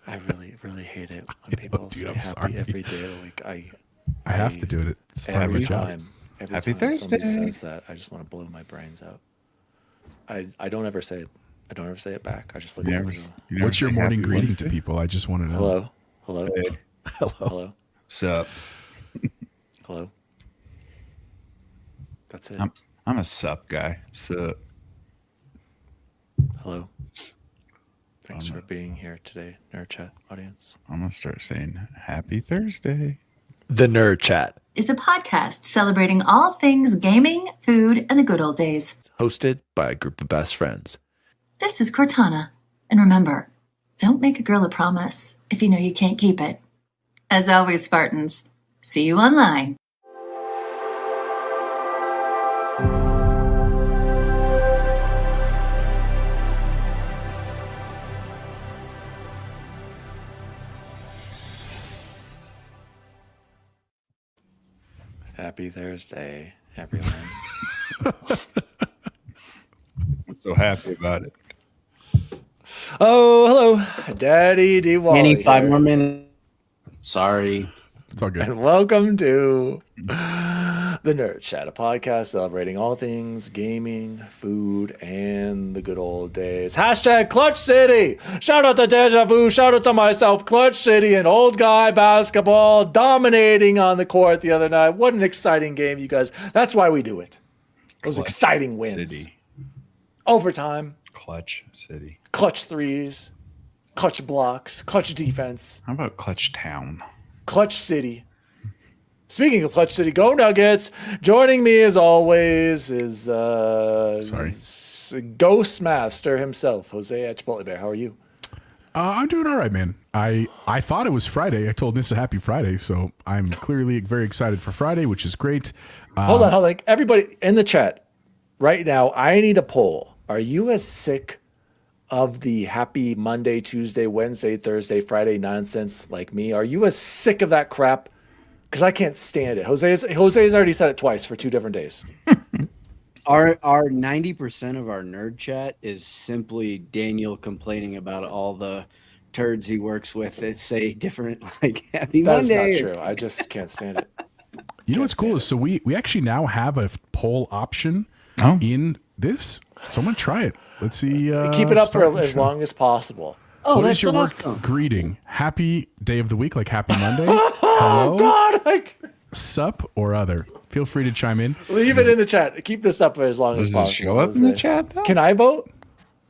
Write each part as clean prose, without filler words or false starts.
I really, really hate it when people say happy every day of the week. I have to do it. It's part of my job. Every Happy time Thursday. somebody says that, I just want to blow my brains out. I don't ever say it. I don't ever say it back. I just look at it. What's your morning greeting to people? I just want to know. Hello. Hello. Hey. Hello. Hello. Sup? Hello. That's it. I'm a sup guy. Sup? Hello. Thanks for being here today, Nerd Chat audience. I'm going to start saying happy Thursday. The Nerd Chat is a podcast celebrating all things gaming, food, and the good old days. Hosted by a group of best friends. This is Cortana. And remember, don't make a girl a promise if you know you can't keep it. As always, Spartans, see you online. Happy Thursday, everyone. I'm so happy about it. Oh, hello, Daddy D. Wally. Any 5 more minutes. Sorry. It's all good. And welcome to the Nerd Chat, a podcast celebrating all things gaming, food, and the good old days. Hashtag Clutch City. Shout out to Deja Vu. Shout out to myself. Clutch City, an old guy basketball dominating on the court the other night. What an exciting game, you guys. That's why we do it. Those Clutch exciting wins. City. Overtime. Clutch City. Clutch threes. Clutch blocks. Clutch defense. How about Clutch Town? Clutch City. Speaking of Clutch City, go Nuggets. Joining me as always is Ghostmaster himself, Jose at Chipotle Bear. How are you? I'm doing all right, man. I thought it was Friday. I told Nissa happy Friday, so I'm clearly very excited for Friday, which is great. Hold on. Everybody in the chat right now, I need a poll. Are you as sick of the happy Monday, Tuesday, Wednesday, Thursday, Friday nonsense like me? Are you as sick of that crap? Because I can't stand it. Jose's already said it twice for 2 different days. Our 90% of our nerd chat is simply Daniel complaining about all the turds he works with that say different, like Happy That's Monday. not true. I just can't stand it. You know what's cool is so we actually now have a poll option in this. So I'm gonna try it. Let's see. Keep it up for as long as possible. Oh, What that's is your awesome. work greeting? Happy day of the week, like happy Monday. Hello, God, sup, or other. Feel free to chime in. leave it in the chat. Keep this up for as long as Does possible. it show up in the chat, though? Can I vote?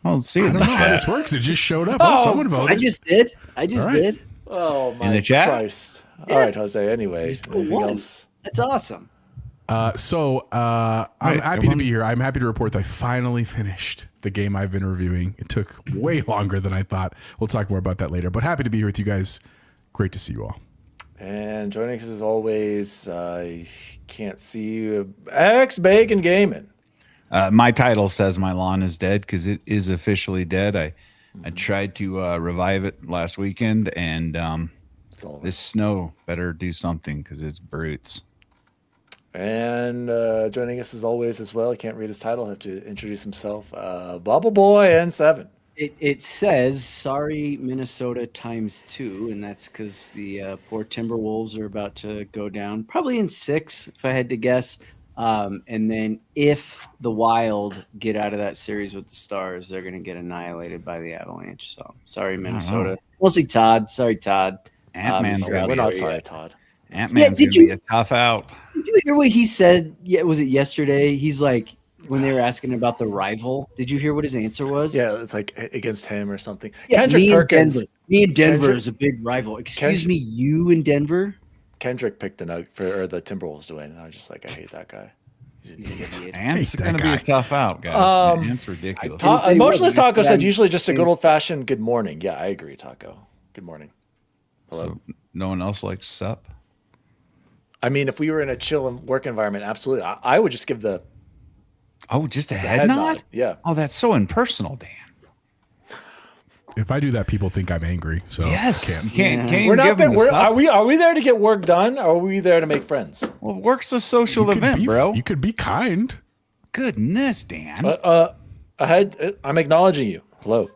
I'll see I it in don't the know how chat. this works. It just showed up. Oh, someone voted. I just did. All right. did. Oh my the chat? Christ! All right, Jose. Anyway, anything One. else? That's awesome. I'm Wait, happy to be here. I'm happy to report that I finally finished the game I've been reviewing. It took way longer than I thought. We'll talk more about that later. But happy to be here with you guys. Great to see you all. And joining us as always, I can't see you. X Bacon Gaming. My title says my lawn is dead because it is officially dead. I tried to revive it last weekend, and It's all this snow better do something because it's brutes. And joining us as always as well. I can't read his title. I have to introduce himself. Bubble Boy N7. It says sorry Minnesota ×2, and that's because the poor Timberwolves are about to go down, probably in 6 if I had to guess. And then if the Wild get out of that series with the Stars, they're going to get annihilated by the Avalanche. So sorry Minnesota. Mostly Todd. Sorry Todd. Ant-Man's We're gonna We're be not sorry, Todd. Ant-Man's did gonna be you- a tough out. Did you hear what he said? Yeah, was it yesterday? He's like, when they were asking about the rival, did you hear what his answer was? Yeah, it's like against him or something. Yeah, Kendrick me and Perkins. Denver. Me and Denver Kendrick- is a big rival. Excuse Kendrick- me, you and Denver? Kendrick picked the Timberwolves to win, and I was just like, I hate that guy. He's an idiot. Ant's hate that gonna be guy. a tough out, guys. Ant's ridiculous. didn't say Emotionless what, Taco but said I'm- usually just a good old fashioned good morning. Yeah, I agree, Taco. Good morning. Hello. So no one else likes sup. I mean, if we were in a chill work environment, absolutely. I would just give the Oh, just a head head nod. nod? Yeah. Oh, that's so impersonal, Dan. If I do that, people think I'm angry. So Yes, I you can't. can't We're even not give there. them the We're, stuff. are we there to get work done, or are we there to make friends? Well, work's a social You could event, be- bro. You could be kind. Goodness, Dan. I'm acknowledging you. Hello.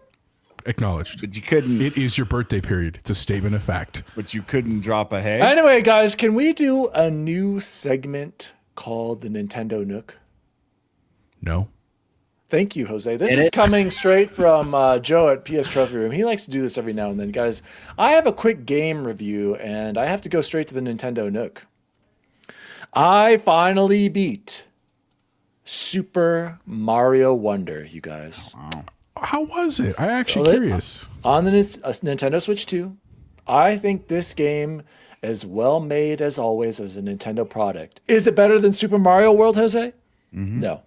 Acknowledged. But you couldn't. It is your birthday period. It's a statement of fact. But you couldn't drop a hey. Anyway, guys, can we do a new segment called the Nintendo Nook? No. Thank you, Jose. This is coming straight from Joe at PS Trophy Room. He likes to do this every now and then. Guys, I have a quick game review, and I have to go straight to the Nintendo Nook. I finally beat Super Mario Wonder, you guys. Wow. How was it? I'm actually curious. On the Nintendo Switch 2, I think this game is well made as always as a Nintendo product. Is it better than Super Mario World, Jose? No.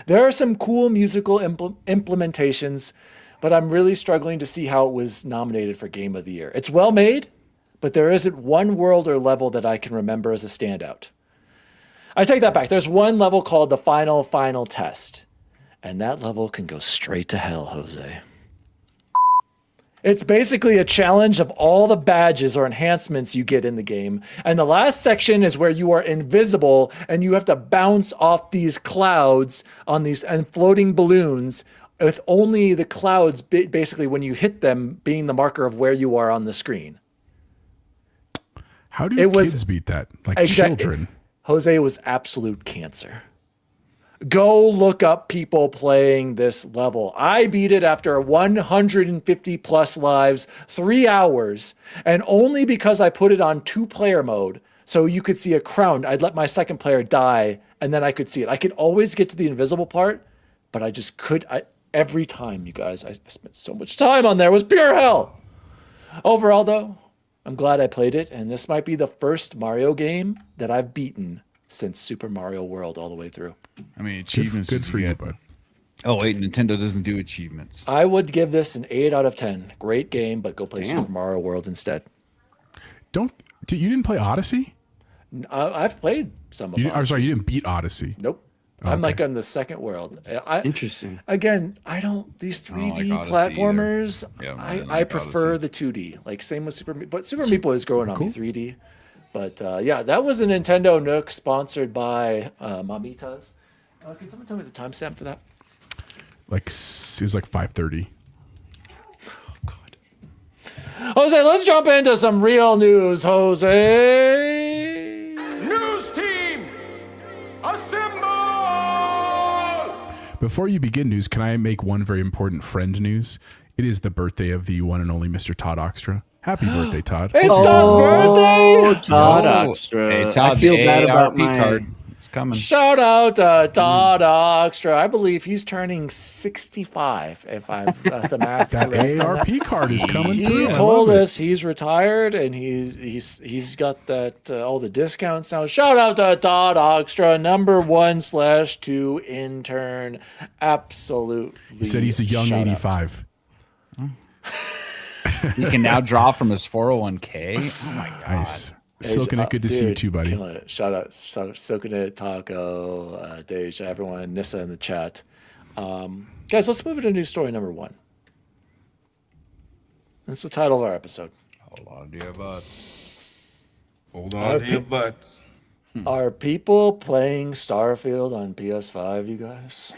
There are some cool musical implementations, but I'm really struggling to see how it was nominated for Game of the Year. It's well made, but there isn't one world or level that I can remember as a standout. I take that back. There's one level called the Final Test, and that level can go straight to hell, Jose. It's basically a challenge of all the badges or enhancements you get in the game. And the last section is where you are invisible and you have to bounce off these clouds on these and floating balloons with only the clouds basically when you hit them being the marker of where you are on the screen. How do kids beat that? Like children. Jose, was absolute cancer. Go look up people playing this level. I beat it after 150 plus lives, 3 hours, and only because I put it on 2-player mode so you could see a crown. I'd let my second player die, and then I could see it. I could always get to the invisible part, but I just could. Every time, you guys, I spent so much time on there. It was pure hell. Overall, though, I'm glad I played it, and this might be the first Mario game that I've beaten since Super Mario World all the way through. I mean, achievements. Good for you, bud. Oh, wait, Nintendo doesn't do achievements. I would give this an 8 out of 10. Great game, but go play Super Mario World instead. You didn't play Odyssey? I've played some of it. Sorry, you didn't beat Odyssey. Nope. Okay. I'm like on the second world. Interesting. Again, these 3D platformers, Yeah, I prefer the 2D. Like same with Super Meat, but Super Meat Boy is growing on me 3D. But yeah, that was a Nintendo Nook sponsored by Mamitas. Can someone tell me the timestamp for that? It was like 5:30. Oh, God. Jose, let's jump into some real news, Jose. News team, assemble! Before you begin news, can I make one very important friend news? It is the birthday of the one and only Mr. Todd Oxtra. Happy birthday, Todd. It's Todd's birthday! Oh, Todd Oxtra. Hey, Todd, I feel bad about ARP my card. It's coming. Shout out Todd Oxtra. I believe he's turning 65, if I've got the math That correct. ARP card is coming He through. told us he's retired and he's got that all the discounts now. Shout out to Todd Oxtra, number 1/2 intern. Absolutely. He said he's a young shout out. 85. He can now draw from his 401k. Oh my god! Nice. Silking it, good to see you too, buddy. Killing it. Shout out, Silking it, Taco, Deja, everyone, Nissa in the chat. Guys, let's move into news story number 1. That's the title of our episode. Hold on to your butts. Hold on to your butts. Are people playing Starfield on PS5, you guys?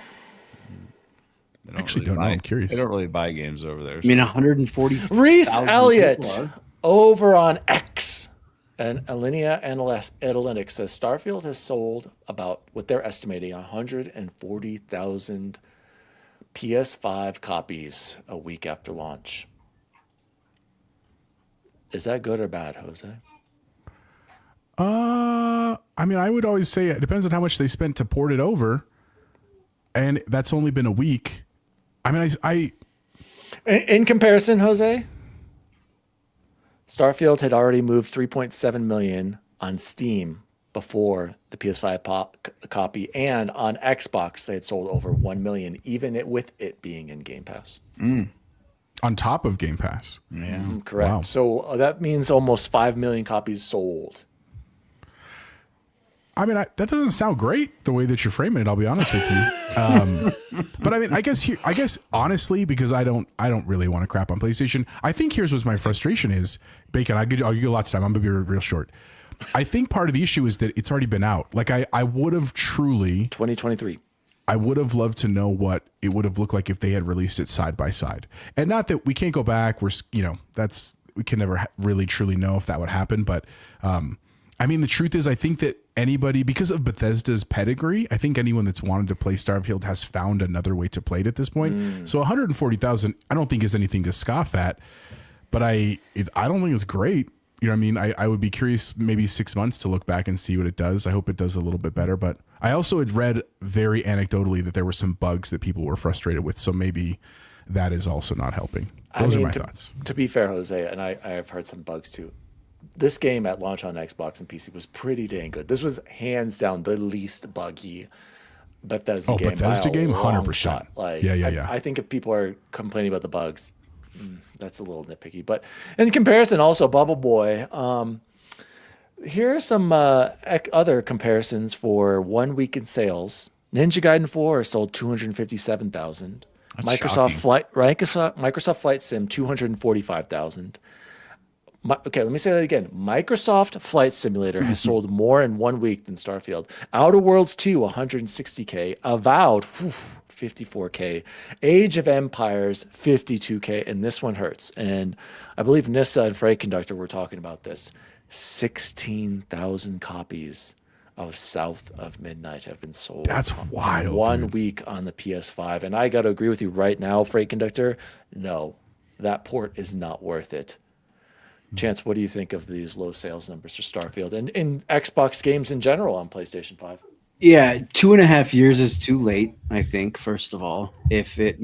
They Actually don't know. I'm curious. They don't really buy games over there. I mean, 140. Reese Elliott over on X and Alinea Analytics says Starfield has sold about what they're estimating 140,000 PS5 copies a week after launch. Is that good or bad, Jose? I mean, I would always say it depends on how much they spent to port it over, and that's only been a week. I mean, In comparison, Jose, Starfield had already moved 3.7 million on Steam before the PS5 copy, and on Xbox they had sold over 1 million, even with it being in Game Pass. on top of Game Pass. Yeah. Correct. Wow. So that means almost 5 million copies sold. I mean, that doesn't sound great the way that you're framing it. I'll be honest with you. But I mean, I guess honestly, because I don't really want to crap on PlayStation. I think here's what my frustration is. Bacon, I'll give you lots of time. I'm gonna be real short. I think part of the issue is that it's already been out. Like I would have truly 2023. I would have loved to know what it would have looked like if they had released it side by side. And not that we can't go back. We can never really truly know if that would happen. But I mean, the truth is, I think that anybody, because of Bethesda's pedigree, I think anyone that's wanted to play Starfield has found another way to play it at this point. So 140,000, I don't think is anything to scoff at, but I don't think it's great. You know what I mean? I would be curious maybe 6 months to look back and see what it does. I hope it does a little bit better, but I also had read very anecdotally that there were some bugs that people were frustrated with. So maybe that is also not helping. Those are my thoughts. To be fair, Jose, and I have heard some bugs too. This game at launch on Xbox and PC was pretty dang good. This was hands down the least buggy Bethesda game. Bethesda game, 100%. Shot. Like, yeah. I think if people are complaining about the bugs, that's a little nitpicky. But in comparison, also Bubble Boy. Here are some other comparisons for 1 week in sales. Ninja Gaiden 4 sold 257,000. Microsoft Flight Sim 245,000. Okay, let me say that again. Microsoft Flight Simulator has sold more in 1 week than Starfield. Outer Worlds 2 160K. Avowed 54K. Age of Empires 52K, and this one hurts. And I believe Nissa and Freight Conductor were talking about this. 16,000 copies of South of Midnight have been sold. That's wild. 1 week on the PS5. And I got to agree with you right now, Freight Conductor. No, that port is not worth it. Chance, what do you think of these low sales numbers for Starfield and Xbox games in general on PlayStation 5? Yeah, 2.5 years is too late, I think, first of all. If it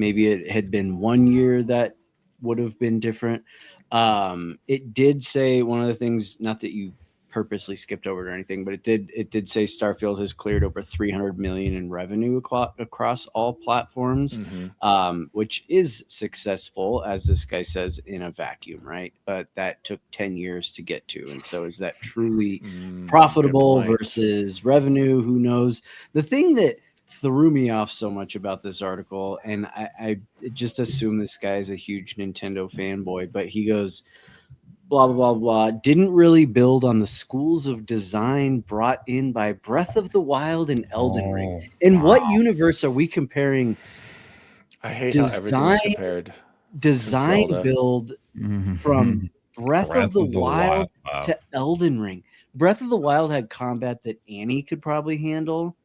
had been 1 year, that would have been different. It did say one of the things, not that you purposely skipped over it or anything, but it did say Starfield has cleared over 300 million in revenue across all platforms, which is successful, as this guy says, in a vacuum, right? But that took 10 years to get to. And so is that truly profitable versus revenue? Who knows? The thing that threw me off so much about this article, and I just assume this guy is a huge Nintendo fanboy, but he goes, blah, blah, blah, blah, didn't really build on the schools of design brought in by Breath of the Wild and Elden Ring. In what universe are we comparing I hate how everything's compared. Design build from Breath of the Wild to Elden Ring? Breath of the Wild had combat that Annie could probably handle.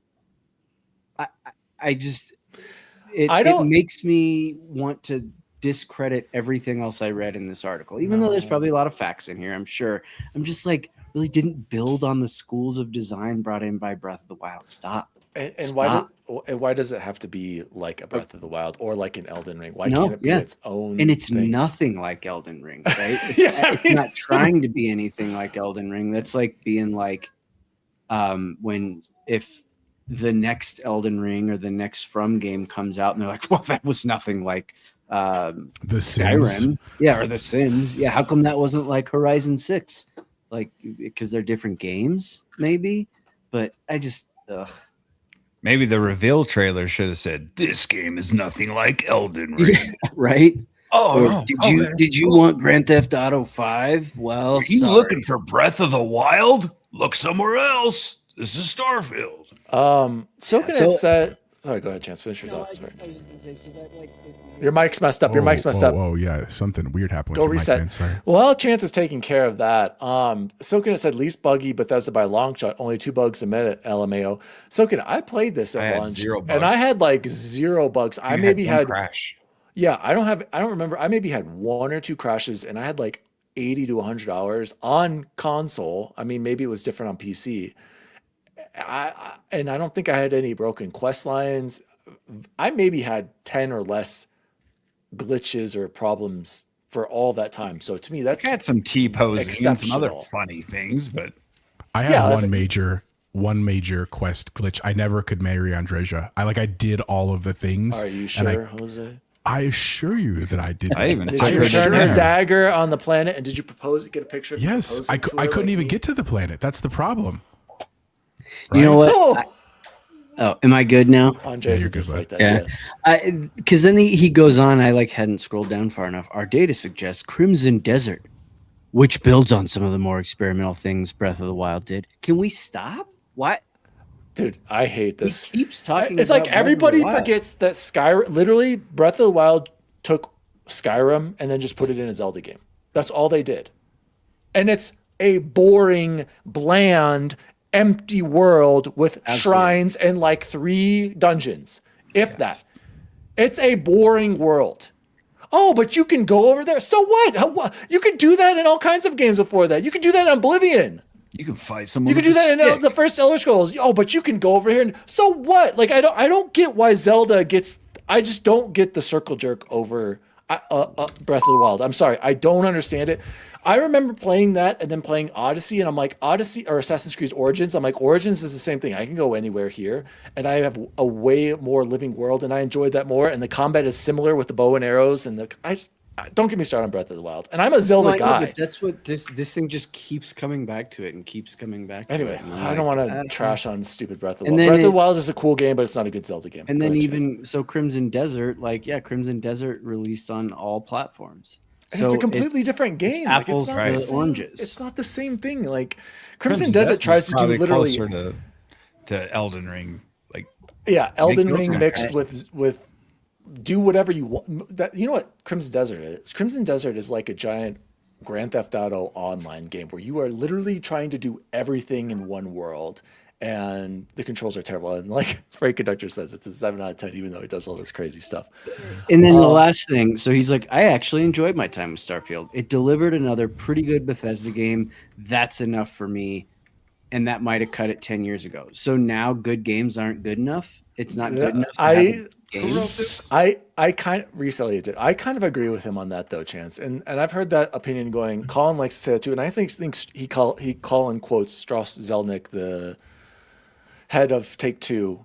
It makes me want to discredit everything else I read in this article, even though there's probably a lot of facts in here, I'm sure. I'm just like, really didn't build on the schools of design brought in by Breath of the Wild. Stop. And Stop. why does it have to be like a Breath of the Wild or like an Elden Ring? Why can't it be its own? And it's nothing like Elden Ring, right? It's not trying to be anything like Elden Ring. That's like being like if the next Elden Ring or the next From game comes out and they're like, well, that was nothing like the Sims. Skyrim. Or the Sims. Yeah, how come that wasn't like Horizon 6? Like, because they're different games, maybe. But I just maybe the reveal trailer should have said, "This game is nothing like Elden Ring." Yeah, right? Did you want Grand Theft Auto 5? Well, are you looking for Breath of the Wild? Look somewhere else. This is Starfield. Said. Sorry, go ahead, Chance. Finish your thoughts. Your mic's messed up. Your mic's messed up. Oh, yeah. Something weird happened Go with reset. your mic, man. Sorry. Well, Chance is taking care of that. Silken said least buggy Bethesda by long shot. Only 2 bugs a minute, LMAO. Silken, I played this at launch. 0 bugs. And I had like 0 bugs. I maybe had crash. Yeah, I don't remember. I maybe had 1 or 2 crashes and I had like 80 to 100 hours on console. I mean, maybe it was different on PC. I don't think I had any broken quest lines. I maybe had 10 or less glitches or problems for all that time. So to me, that's had some T-posing and some other exceptional. funny things, but I had one major quest glitch. I never could marry Andreja. I did all of the things. Are you sure, Jose? I assure you that I did. I even Did you return a dagger on the planet and did you get a picture? Yes, I couldn't even get to the planet. That's the problem. Right? You know what? Am I good now? Andre, you're good, like that. Yeah. Yes. Because then he goes on. I hadn't scrolled down far enough. Our data suggests Crimson Desert, which builds on some of the more experimental things Breath of the Wild did. Can we stop? What? Dude, I hate this. He keeps talking. It's about like Breath of the everybody Wild. forgets that Skyrim, literally, Breath of the Wild took Skyrim and then just put it in a Zelda game. That's all they did. And it's a boring, bland, empty world with shrines and like 3 dungeons, if that. It's a boring world. Oh, but you can go over there. So what? You could do that in all kinds of games before that. You could do that in Oblivion. You can fight someone. You could do that in the first Elder Scrolls. Oh, but you can go over here and so what? Like I don't get why Zelda gets. I just don't get the circle jerk over Breath of the Wild. I'm sorry, I don't understand it. I remember playing that and then playing Odyssey, and I'm like Odyssey or Assassin's Creed Origins. I'm like Origins is the same thing. I can go anywhere here, and I have a way more living world, and I enjoyed that more. And the combat is similar with the bow and arrows, and don't get me started on Breath of the Wild. And I'm a Zelda guy. But that's what this thing just keeps coming back to it and keeps coming back to Anyway, it. And I don't want to trash on stupid Breath of the And Wild. then Breath of the Wild is a cool game, but it's not a good Zelda game. And Go then ahead, even Chase. so, Crimson Desert, Crimson Desert released on all platforms. And it's a completely different game. Like, apples not to the same- oranges. It's not the same thing. Like Crimson Desert tries to do probably literally, closer to Elden Ring. Like Elden those Ring guys- mixed with do whatever you want. That you know what Crimson Desert is? Crimson Desert is like a giant Grand Theft Auto online game where you are literally trying to do everything in one world, and the controls are terrible. And like Frank Conductor says, it's a 7 out of 10, even though it does all this crazy stuff. And then the last thing, so he's like, I actually enjoyed my time with Starfield. It delivered another pretty good Bethesda game. That's enough for me. And that might have cut it 10 years ago. So now good games aren't good enough. It's not good enough to have a game. I kind of recently did. I kind of agree with him on that though, Chance. And I've heard that opinion going. Colin likes to say that too, and I think Colin quotes Strauss Zelnick, the head of Take-Two,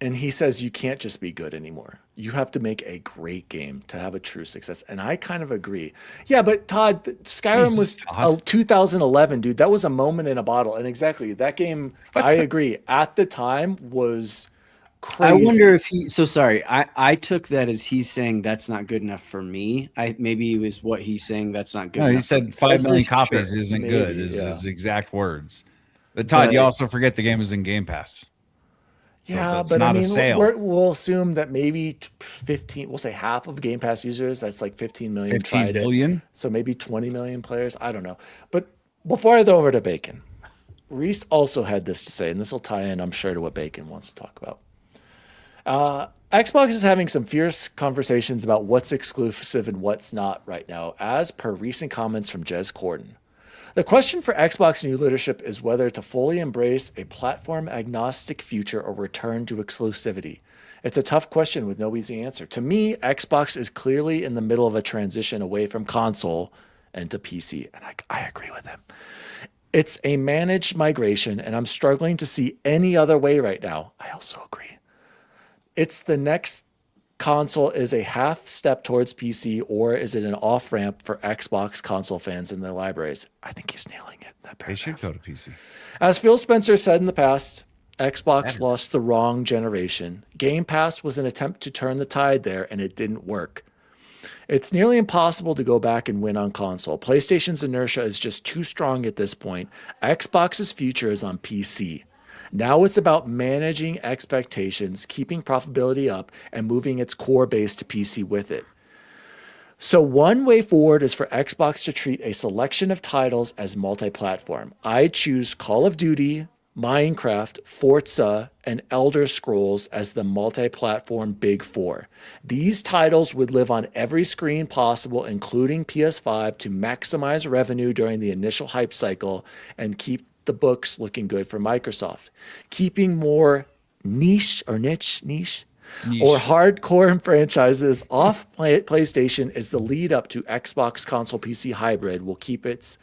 and he says you can't just be good anymore. You have to make a great game to have a true success. And I kind of agree. Yeah, but Todd, Skyrim was 2011, dude. That was a moment in a bottle. And exactly, that game, I agree, at the time was crazy. I wonder if I took that as he's saying that's not good enough for me. Maybe it was what he's saying that's not good No, enough. he said for 5 million Sure. copies isn't Maybe, good. Is yeah. his exact words. But Todd, you also forget the game is in Game Pass. Yeah, that's but not I a mean, sale. we'll assume that maybe 15, we'll say half of Game Pass users, that's like 15 million 15 tried million? it. So maybe 20 million players. I don't know. But before I go over to Bacon, Reese also had this to say, and this will tie in, I'm sure, to what Bacon wants to talk about. Xbox is having some fierce conversations about what's exclusive and what's not right now, as per recent comments from Jez Corden. The question for Xbox new leadership is whether to fully embrace a platform agnostic future or return to exclusivity. It's a tough question with no easy answer. To me, Xbox is clearly in the middle of a transition away from console and to PC, and I agree with him. It's a managed migration, and I'm struggling to see any other way right now. I also agree. It's the next console is a half step towards PC, or is it an off ramp for Xbox console fans in their libraries? I think he's nailing it. That They should paragraph. go to PC. As Phil Spencer said in the past, Xbox lost the wrong generation. Game Pass was an attempt to turn the tide there, and it didn't work. It's nearly impossible to go back and win on console. PlayStation's inertia is just too strong at this point. Xbox's future is on PC. Now it's about managing expectations, keeping profitability up, and moving its core base to PC with it. So one way forward is for Xbox to treat a selection of titles as multi-platform. I choose Call of Duty, Minecraft, Forza, and Elder Scrolls as the multi-platform Big Four. These titles would live on every screen possible, including PS5, to maximize revenue during the initial hype cycle and keep the books looking good for Microsoft. Keeping more niche or hardcore franchises off PlayStation is the lead up to Xbox console PC hybrid will keep its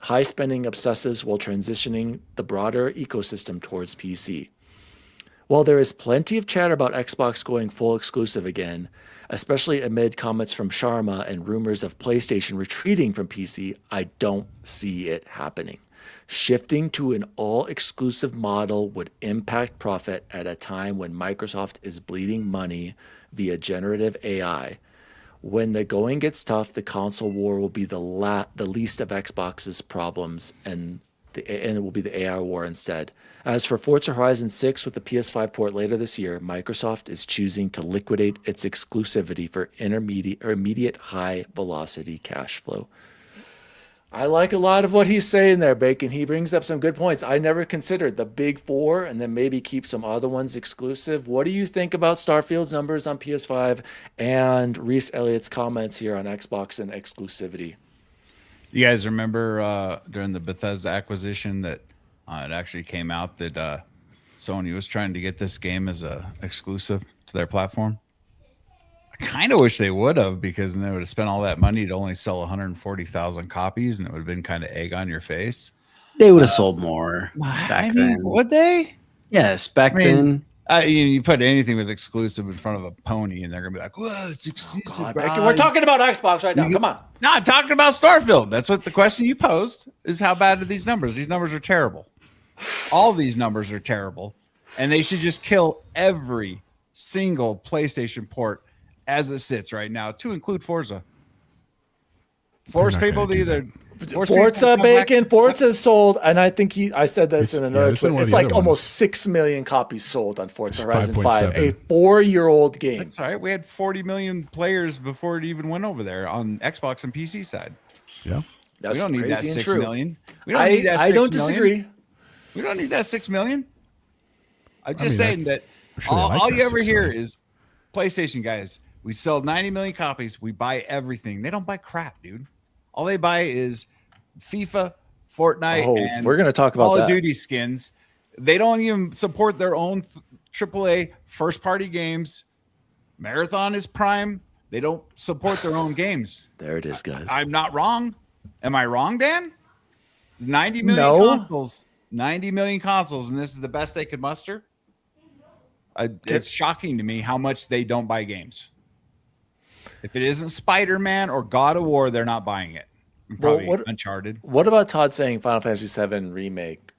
high spending obsessives while transitioning the broader ecosystem towards PC. While there is plenty of chatter about Xbox going full exclusive again, especially amid comments from Sharma and rumors of PlayStation retreating from PC, I don't see it happening. Shifting to an all-exclusive model would impact profit at a time when Microsoft is bleeding money via generative AI. When the going gets tough, the console war will be the least of Xbox's problems, and and it will be the AI war instead. As for Forza Horizon 6 with the PS5 port later this year, Microsoft is choosing to liquidate its exclusivity for immediate high velocity cash flow. I like a lot of what he's saying there, Bacon. He brings up some good points. I never considered the big four and then maybe keep some other ones exclusive. What do you think about Starfield's numbers on PS5 and Reese Elliott's comments here on Xbox and exclusivity? You guys remember during the Bethesda acquisition that it actually came out that Sony was trying to get this game as a exclusive to their platform? I kind of wish they would have, because then they would have spent all that money to only sell 140,000 copies, and it would have been kind of egg on your face. They would have sold more back then. Would they? Yes, back then. You put anything with exclusive in front of a pony, and they're gonna be like, "Whoa, it's exclusive!" God, Bacon, we're talking about Xbox right now. Come on. No, I'm talking about Starfield. That's what the question you posed is: how bad are these numbers? These numbers are terrible. All these numbers are terrible, and they should just kill every single PlayStation port as it sits right now, to include Forza. Force people to either Forza, Bacon, Forza's sold, and I think I said this in another tweet. It's like almost 6 million copies sold on Forza Horizon 5, a 4-year-old game. That's all right. We had 40 million players before it even went over there on Xbox and PC side. Yeah. That's we don't need that crazy and 6 true. million. We don't need that 6 I don't million. disagree. We don't need that 6 million. I'm just saying that sure all you ever 6 hear million. is PlayStation guys, we sell 90 million copies. We buy everything. They don't buy crap, dude. All they buy is FIFA, Fortnite, and we're going to talk about Call that. of Duty skins. They don't even support their own AAA first-party games. Marathon is Prime. They don't support their own games. There it is, guys. I'm not wrong. Am I wrong, Dan? 90 million consoles. 90 million consoles, and this is the best they could muster? It's shocking to me how much they don't buy games. If it isn't Spider-Man or God of War, they're not buying it. Probably Uncharted. What about Todd saying Final Fantasy VII Remake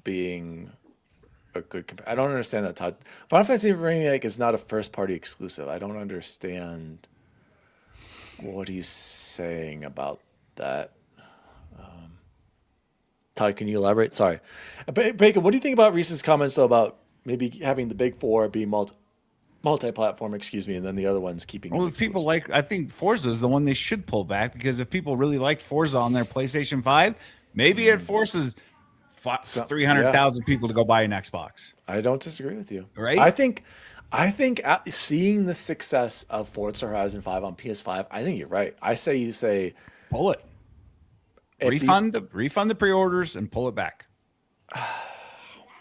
being a good I don't understand that, Todd. Final Fantasy Remake is not a first-party exclusive. I don't understand what he's saying about that. Todd, can you elaborate? Sorry. Bacon, what do you think about Reese's comments, though, about maybe having the big four be multi-platform, and then the other ones keeping. Well, if people I think Forza is the one they should pull back, because if people really like Forza on their PlayStation 5, maybe it forces 300,000 people to go buy an Xbox. I don't disagree with you. Right? I think seeing the success of Forza Horizon 5 on PS5, I think you're right. I say you pull it. Refund the pre-orders and pull it back.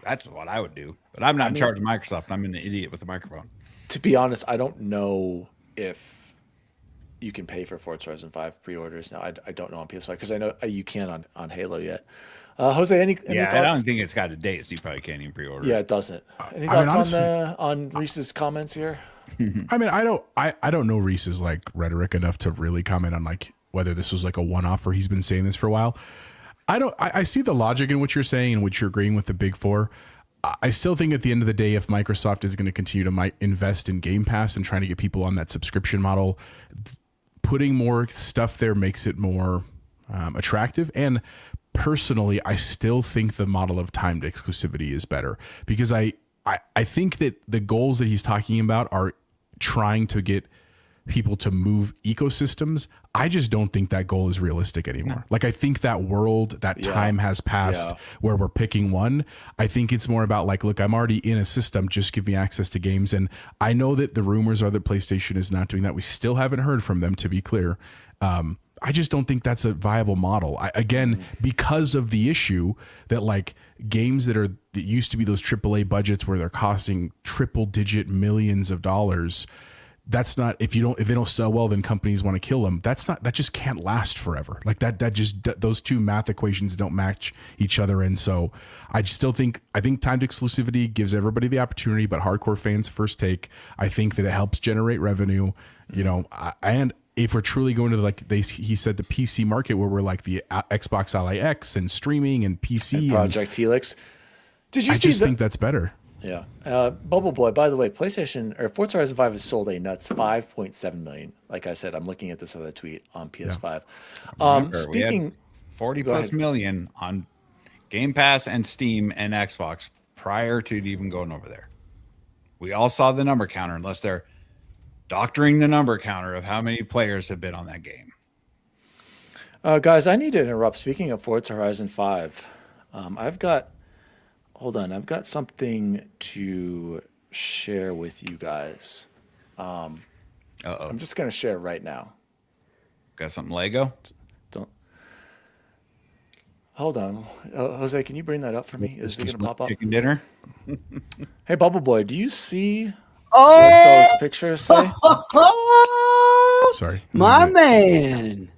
That's what I would do. But I'm not in charge of Microsoft. I'm an idiot with a microphone. To be honest, I don't know if you can pay for Forza Horizon 5 pre-orders now. I don't know on PS5, because I know you can on Halo yet. Jose, any thoughts? I don't think it's got a date, so you probably can't even pre-order. Yeah, it doesn't. Any thoughts on Reese's comments here? I mean, I don't know Reese's like rhetoric enough to really comment on like whether this was like a one-off or he's been saying this for a while. I see the logic in what you're saying and what you're agreeing with the big four. I still think at the end of the day, if Microsoft is going to continue to invest in Game Pass and trying to get people on that subscription model, putting more stuff there makes it more attractive. And personally, I still think the model of timed exclusivity is better, because I think that the goals that he's talking about are trying to get people to move ecosystems. I just don't think that goal is realistic anymore. Like, I think that time has passed where we're picking one. I think it's more about like, look, I'm already in a system, just give me access to games. And I know that the rumors are that PlayStation is not doing that. We still haven't heard from them, to be clear. I just don't think that's a viable model. Again, because of the issue that like games that used to be those AAA budgets where they're costing triple-digit millions of dollars, that's not, if they don't sell well, then companies want to kill them. That just can't last forever. Like those two math equations don't match each other. And so I think timed exclusivity gives everybody the opportunity, but hardcore fans first take. I think that it helps generate revenue, and if we're truly going to he said the PC market, where we're like the Xbox Ally X and streaming and PC and Project Helix. I just think that's better. Yeah. Bubble Boy, by the way, PlayStation or Forza Horizon 5 has sold a nuts 5.7 million. Like I said, I'm looking at this other tweet on PS5. Remember, Speaking 40 plus million on Game Pass and Steam and Xbox prior to it even going over there. We all saw the number counter, unless they're doctoring the number counter of how many players have been on that game. Guys, I need to interrupt. Speaking of Forza Horizon 5, I've got something to share with you guys. I'm just going to share it right now. Got something Lego? Hold on. Jose, can you bring that up for me? Is it going to pop up? Chicken dinner? Hey, Bubble Boy, do you see what those pictures say? Sorry. My man.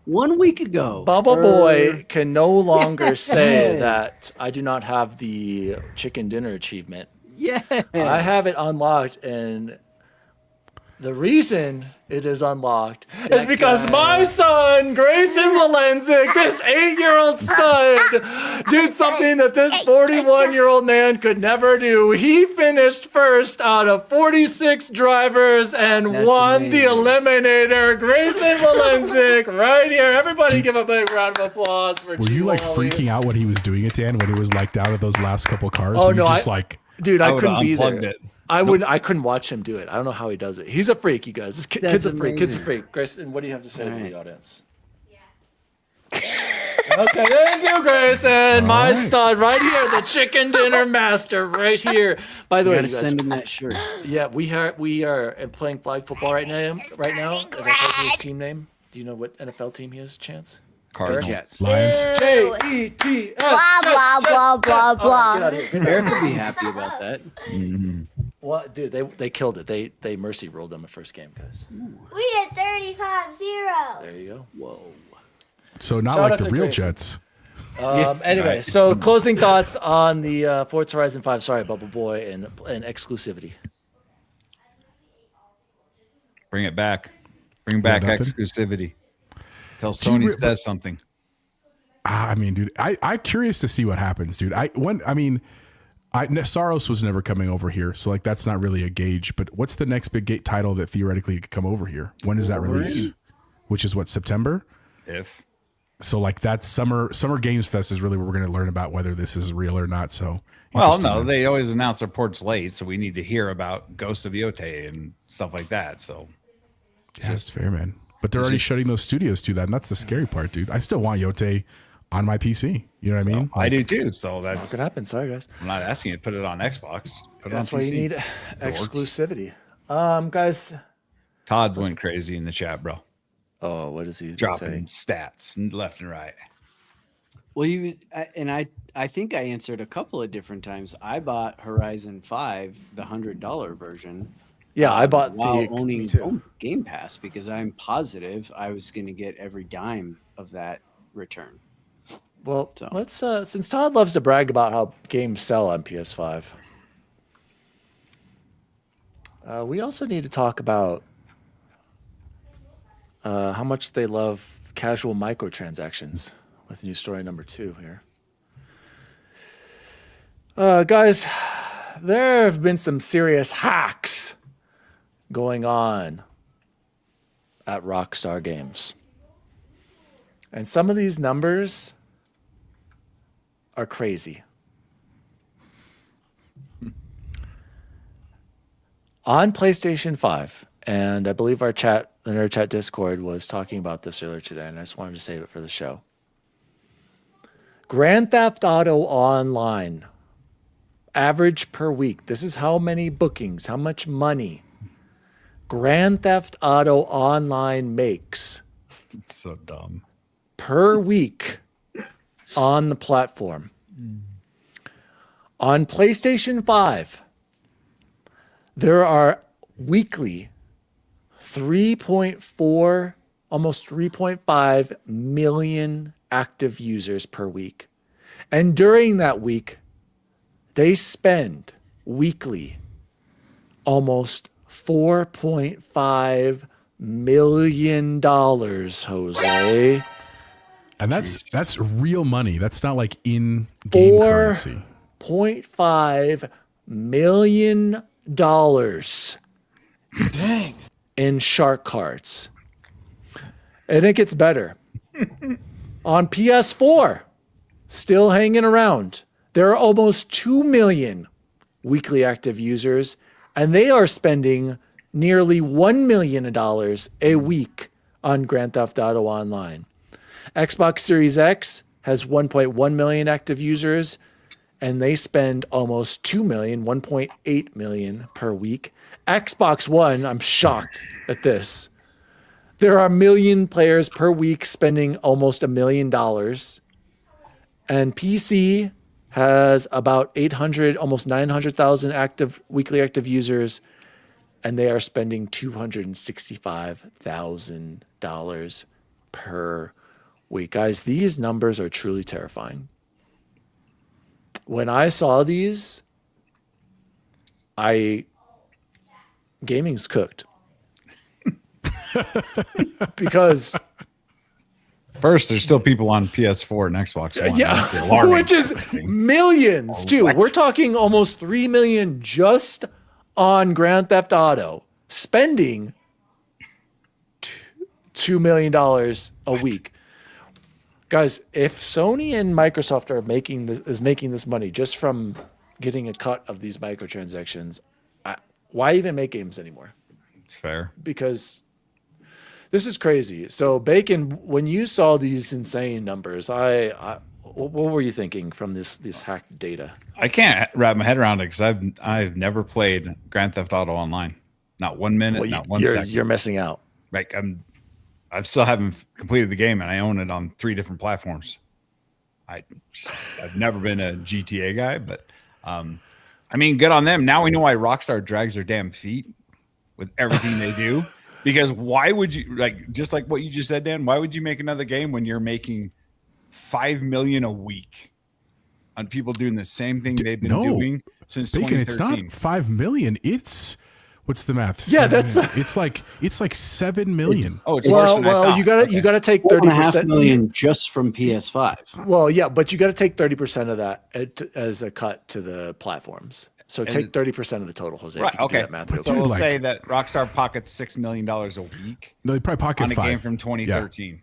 1 week ago. Bubble Boy can no longer say that I do not have the chicken dinner achievement. Yes. I have it unlocked, and the reason it is unlocked is because my son, Grayson Valenzik, this 8-year-old stud, did something that this 41-year-old man could never do. He finished first out of 46 drivers and That's won amazing. the Eliminator. Grayson Valenzik, right here. Everybody give a big round of applause for Were you like G-Wally. freaking out when he was doing it, Dan? When it was like down to those last couple cars? Oh, Were you no, just like, Dude, I would've couldn't be there. unplugged it. I couldn't watch him do it. I don't know how he does it. He's a freak, you guys. This kid's a freak. Kid's a amazing. freak. Grayson, what do you have to say to All the right. audience? Okay, thank you, Grayson. My right. stud right here, the chicken dinner master right here. By the You way, gotta you guys, send him that shirt. yeah, we are playing flag football right now. Right now, and I told you his team name. Do you know what NFL team he is, Chance? Cardinals. Jets. Lions? J-E-T-S. Blah, blah, blah, blah, blah. Eric would be happy about that. Well, dude, they killed it. They mercy rolled them the first game, guys. We did 35-0. There you go. Whoa. So not Shout out like the to real Grayson. Jets. Anyway, Right. so closing thoughts on the Forza Horizon 5. Sorry, Bubble Boy, and exclusivity. Bring it back. Bring back nothing? exclusivity. Tell you Sony re- says something. I mean, dude, I'm curious to see what happens, dude. Saros was never coming over here, so like that's not really a gauge. But what's the next big title that theoretically could come over here? When is that release? Which is what, September? If So like that summer Games Fest is really where we're going to learn about whether this is real or not. So well, interesting, no, man. they always announce their ports late, so we need to hear about Ghost of Yote and stuff like that. So Yeah, that's fair, man. But they're already shutting those studios to that, and that's the scary part, dude. I still want Yote on my PC. You know what I mean? I do too. So that's What could happen? Sorry, guys. I'm not asking you to put it on Xbox. Put it That's on why you PC. need exclusivity. Guys. Todd went crazy in the chat, bro. Oh, what is he Dropping saying? stats left and right. Well, I think I answered a couple of different times. I bought Horizon 5, the $100 version, Yeah, I bought while me owning too. Game Pass because I'm positive I was going to get every dime of that return. Well, So. let's since Todd loves to brag about how games sell on PS5, we also need to talk about how much they love casual microtransactions with news story number 2 here. Guys, there have been some serious hacks going on at Rockstar Games. And some of these numbers are crazy. On PlayStation 5, and I believe the Nerd Chat Discord was talking about this earlier today, and I just wanted to save it for the show. Grand Theft Auto Online, average per week. This is how many bookings, how much money Grand Theft Auto Online makes It's so dumb. per week on the platform. On PlayStation 5, there are weekly 3.4, almost 3.5 million active users per week. And during that week, they spend weekly almost $4.5 million, Jose. And that's real money. That's not like in-game currency. $4.5 million in shark cards. And it gets better. On PS4, still hanging around. There are almost 2 million weekly active users, and they are spending nearly $1 million a week on Grand Theft Auto Online. Xbox Series X has 1.1 million active users, and they spend almost 2 million, 1.8 million per week. Xbox One, I'm shocked at this. There are 1 million players per week spending almost $1 million. And PC has about 800, almost 900,000 weekly active users, and they are spending $265,000 per week. Guys, these numbers are truly terrifying. When I saw these, gaming's cooked. Because First, there's still people on PS4 and Xbox One. yeah, which is millions too. What? We're talking almost 3 million just on Grand Theft Auto, spending $2 million a week. Guys, if Sony and Microsoft are making this money just from getting a cut of these microtransactions, why even make games anymore? It's fair. Because this is crazy. So, Bacon, when you saw these insane numbers, what were you thinking from this hacked data? I can't wrap my head around it because I've never played Grand Theft Auto Online. Not 1 minute, not 1 second. You're missing out. Like I still haven't completed the game, and I own it on 3 different platforms. I've never been a GTA guy, but I mean, good on them. Now we know why Rockstar drags their damn feet with everything they do. Because why would you, just like what you just said, Dan? Why would you make another game when you're making $5 million a week on people doing the same thing they've been doing since Bacon, 2013? it's not 5 million. It's what's the math? Yeah, it's like 7 million. It's worse than I thought. you gotta take 4.5 million just from PS5. Well, yeah, but you got to take 30% of that as a cut to the platforms. So take 30% of the total, Jose. Right. Okay. That math real So quick. we'll say that Rockstar pockets $6 million a week No, they probably pocket on a 5 game from 2013. Yeah.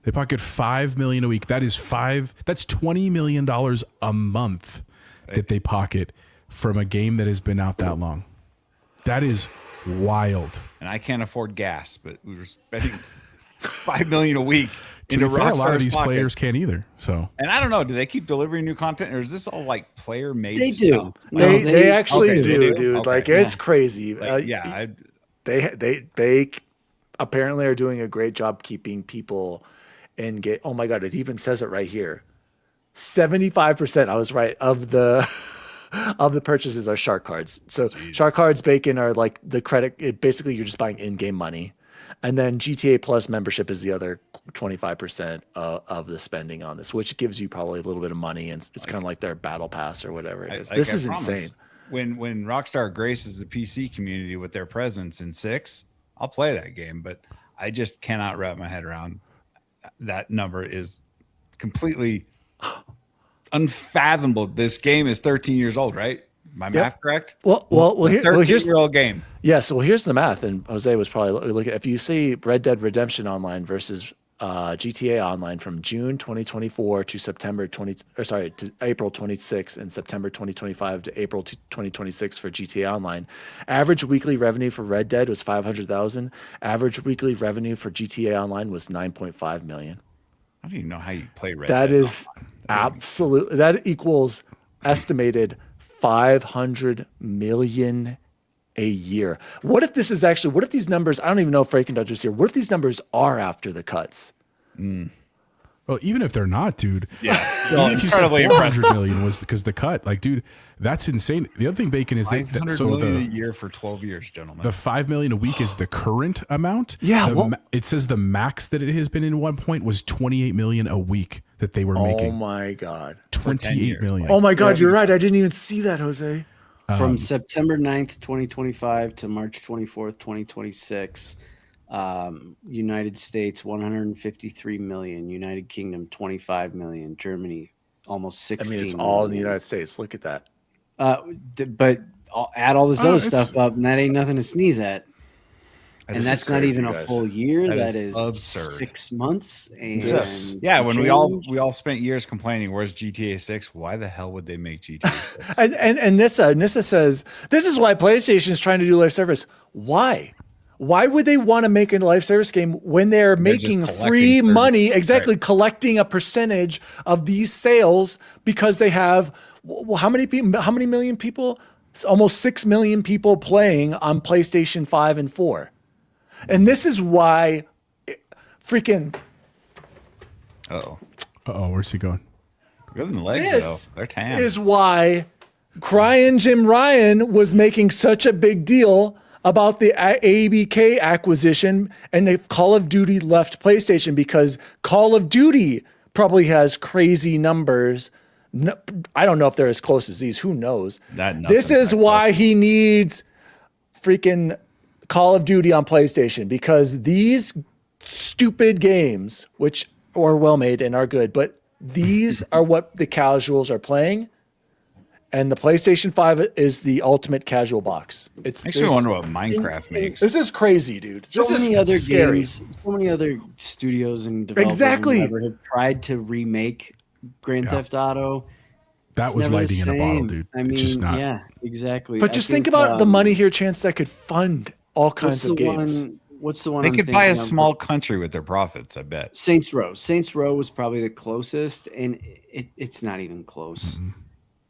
They pocket 5 million a week. That's $20 million a month that they pocket from a game that has been out that long. That is wild. And I can't afford gas, but we were spending $5 million a week. To be fair, a lot of Rockstar's these pocket. players can't either. So, And I don't know, do they keep delivering new content, or is this all like player made? They do. They actually do, they do? dude. Okay. Like it's crazy. They apparently are doing a great job keeping people in game. Oh my god, it even says it right here. 75%. I was right of the purchases are shark cards. So shark cards, Bacon, are like the credit. Basically, you're just buying in-game money. And then GTA Plus membership is the other 25% of the spending on this, which gives you probably a little bit of money, and it's kind of like their battle pass or whatever it is. This is insane. When Rockstar graces the PC community with their presence in 6, I'll play that game, but I just cannot wrap my head around that number. Is completely unfathomable. This game is 13 years old, right? My math correct? Well, here's 13-year-old game. Yes. Well, here's the math, and Jose was probably looking. If you see Red Dead Redemption Online versus GTA Online from June 2024 to April 26 and September 2025 to April 2026 for GTA Online, average weekly revenue for Red Dead was 500,000. Average weekly revenue for GTA Online was 9.5 million. I don't even know how you play Red That Dead. is absolutely, that equals estimated 500 million a year. What if these numbers, I don't even know if Frank and Dodger's here. What if these numbers are after the cuts? well, even if they're not, dude. Yeah. Even if you said Incredibly 400 million was because the cut, like, dude, that's insane. The other thing, Bacon, is that 500 million a year for 12 years, gentlemen. the 5 million a week is the current amount. Yeah, it says the max that it has been in one point was 28 million a week that they were making. Oh my God. 28 million. Oh my God, you're right. I didn't even see that, Jose. From September 9th, 2025 to March 24th, 2026, United States 153 million, United Kingdom 25 million, Germany almost 16 I mean, it's all in the million. United States. Look at that. But add all this other it's- stuff up, and that ain't nothing to sneeze at. And This that's is not crazy, even a guys. full year. That That is is absurd. 6 months. And Yeah, when we all change. spent years complaining, where's GTA 6? Why the hell would they make GTA 6? And Nissa says this is why PlayStation is trying to do live service. Why? Why would they want to make a live service game when they're making just free collecting money? for- Exactly, right. collecting a percentage of these sales because they have how many people? How many million people? It's almost 6 million people playing on PlayStation 5 and 4. And this is why freaking Uh-oh. Where's he going? Good in the legs, this though. They're tan. is why Crying Jim Ryan was making such a big deal about the ABK acquisition and if Call of Duty left PlayStation because Call of Duty probably has crazy numbers. No, I don't know if they're as close as these. Who knows? This is why he needs freaking Call of Duty on PlayStation because these stupid games, which are well made and are good, but these are what the casuals are playing. And the PlayStation 5 is the ultimate casual box. Makes me wonder what Minecraft makes. This is crazy, dude. So This many is other scary. games, so many other studios and developers Exactly. and whatever have tried to remake Grand Theft Auto. That It's was never the lightning in a bottle, same. dude. I It's mean, just not. yeah, exactly. But just think about the money here, Chance, that could fund all kinds of games. What's the one? They I'm could buy a thinking of? small country with their profits, I bet. Saints Row. Saints Row was probably the closest, and it's not even close.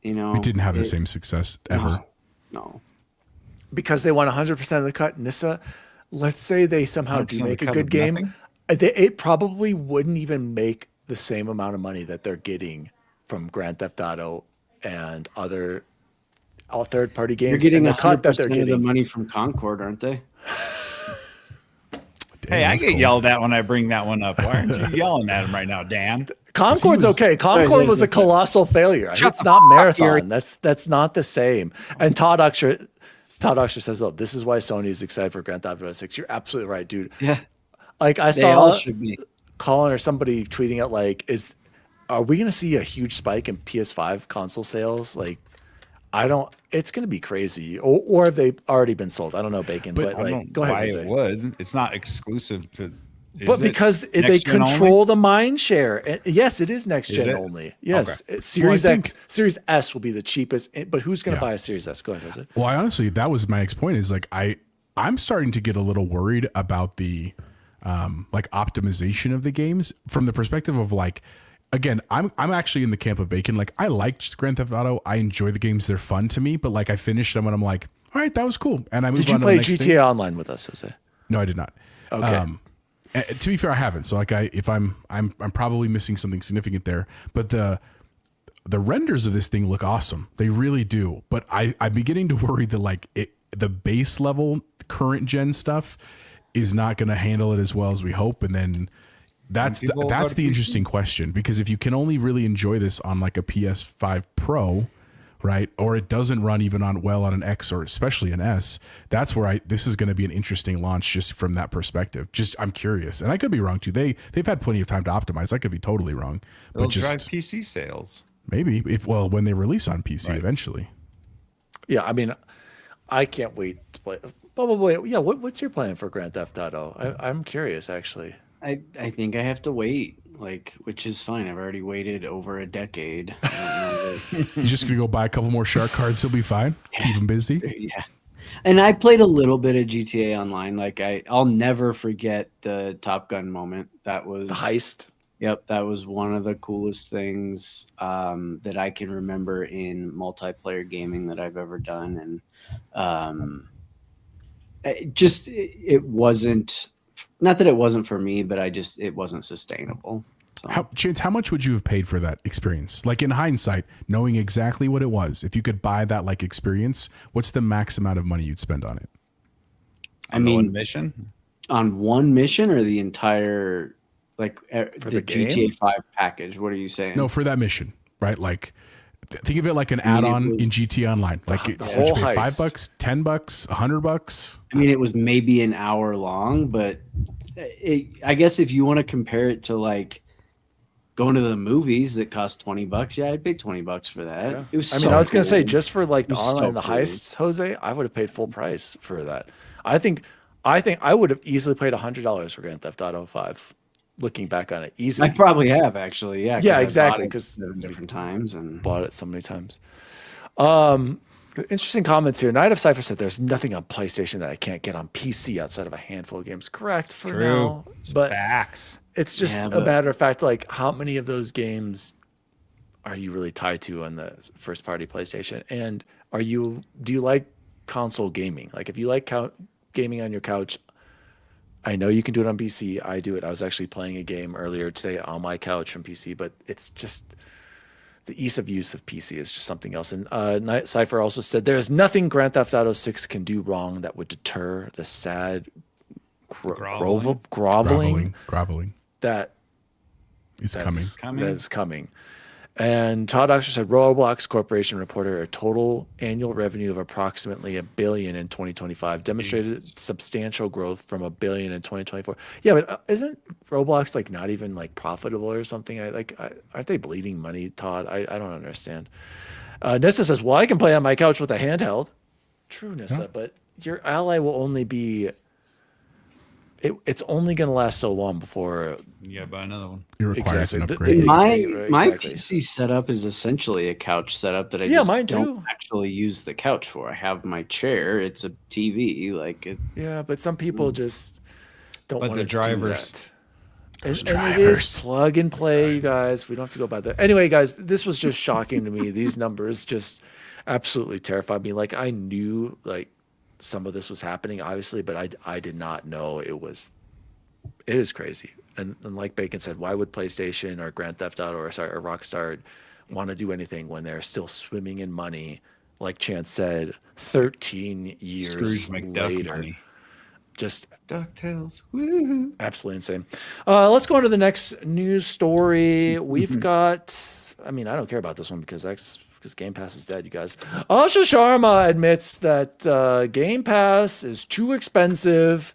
You know, We didn't have the same success ever. No. Because they want 100% of the cut. Nissa, let's say they somehow 100% do of the make a cut good of game. nothing? It probably wouldn't even make the same amount of money that they're getting from Grand Theft Auto and other all third-party games. You're getting and the cut that they're 100% of the getting. money from Concord, aren't they? Hey, I that's get cold. yelled at when I bring that one up. Why aren't you yelling at him right now, Dan? Concord's okay. Concord Sorry, was a colossal failure. It's not Marathon. That's not the same. And Todd Oxford says, "Oh, this is why Sony is excited for Grand Theft Auto 6." You're absolutely right, dude. Yeah. Like I They all saw should be. Colin or somebody tweeting out like, are we going to see a huge spike in PS5 console sales? Like, it's going to be crazy. Or have they already been sold? I don't know, Bacon, but I don't like, know go ahead. why Jose. it would. It's not exclusive to. But because they next gen control only? the mind share. Yes, it is next gen it? only. Yes. Okay. Series Well, I X, Series S will be the cheapest. But who's going to Yeah. buy a Series S? Go ahead, Jose. Well, I honestly, that was my next point. Is like I'm starting to get a little worried about the like optimization of the games from the perspective of like, again, I'm actually in the camp of Bacon. Like I liked Grand Theft Auto. I enjoy the games. They're fun to me. But like I finished them and I'm like, all right, that was cool. And I moved Did you on to play the next GTA thing. Online with us, Jose? No, I did not. Okay. To be fair, I haven't. So like I'm probably missing something significant there. But the renders of this thing look awesome. They really do. But I'm beginning to worry that like the base level current gen stuff is not going to handle it as well as we hope. And then that's people will go that's to the PC. interesting question, because if you can only really enjoy this on like a PS5 Pro, right, or it doesn't run even on an X or especially an S, that's where this is going to be an interesting launch just from that perspective. Just I'm curious, and I could be wrong too. They've had plenty of time to optimize. I could be totally wrong, It'll but just drive PC sales. maybe when they release on PC eventually. Yeah, I mean, I can't wait to play. Probably, yeah. What's your plan for Grand Theft Auto? I'm curious, actually. I think I have to wait, which is fine. I've already waited over a decade. I don't know You're just gonna go buy a couple more shark cards. He'll be fine. Keep him busy. yeah. And I played a little bit of GTA Online. Like I'll never forget the Top Gun moment. That was The heist. Yep, that was one of the coolest things that I can remember in multiplayer gaming that I've ever done, and it wasn't, not that it wasn't for me, but it wasn't sustainable. So. Chance, how much would you have paid for that experience? Like in hindsight, knowing exactly what it was, if you could buy that like experience, what's the max amount of money you'd spend on it? I mean, one mission on one mission or the entire the the game? GTA 5 package? What are you saying? No, for that mission, right? Like think of it like an add-on was- in GTA Online. Like the would you whole pay heist. $5, $10, $100? I mean, it was maybe an hour long, but I guess if you want to compare it to like going to the movies that cost $20, yeah, I'd pay $20 for that. Yeah. It was. I mean, so I was going to say, cool. just for like the It was online, so the cool. heists, Jose, I would have paid full price for that. I think I think I would have easily paid $100 for Grand Theft Auto 5. Looking back on it, easily. I probably have actually. Yeah. 'cause Yeah, I exactly. bought it Because 7 different times and bought it so many times. Interesting comments here. Night of Cypher said there's nothing on PlayStation that I can't get on PC outside of a handful of games. Correct for now, but Facts. it's just Yeah, a but- matter of fact. Like, how many of those games are you really tied to on the first party PlayStation? And do you like console gaming? Like, if you like gaming on your couch, I know you can do it on PC. I do it. I was actually playing a game earlier today on my couch from PC, but it's just the ease of use of PC is just something else. And Night Cypher also said there is nothing Grand Theft Auto 6 can do wrong that would deter the sad groveling that It's coming. that is coming. And Todd Oxford said Roblox Corporation reported a total annual revenue of approximately $1 billion in 2025, demonstrated substantial growth from $1 billion in 2024. Yeah, but isn't Roblox like not even like profitable or something? Aren't they bleeding money, Todd? I don't understand. Nissa says, well, I can play on my couch with a handheld. True, Nissa, but your ally will only be. It's only going to last so long before You gotta buy another one. It requires Exactly. an upgrade. my Exactly. PC setup is essentially a couch setup that I Yeah, just mine don't too. actually use the couch for. I have my chair. It's a TV. Like it. Yeah, but some people just don't But want the to drivers. do that. And it is plug and play, you guys. We don't have to go by that. Anyway, guys, this was just shocking to me. These numbers just absolutely terrified me. Like, I knew like some of this was happening, obviously, but I did not know it is crazy. And like Bacon said, why would PlayStation or Grand Theft Auto or Rockstar want to do anything when they're still swimming in money? Like Chance said, 13 years Scrooge McDuck later. money. Just DuckTales. Woo. absolutely insane. Let's go on to the next news story. We've got, I mean, I don't care about this one because Game Pass is dead, you guys. Asha Sharma admits that Game Pass is too expensive.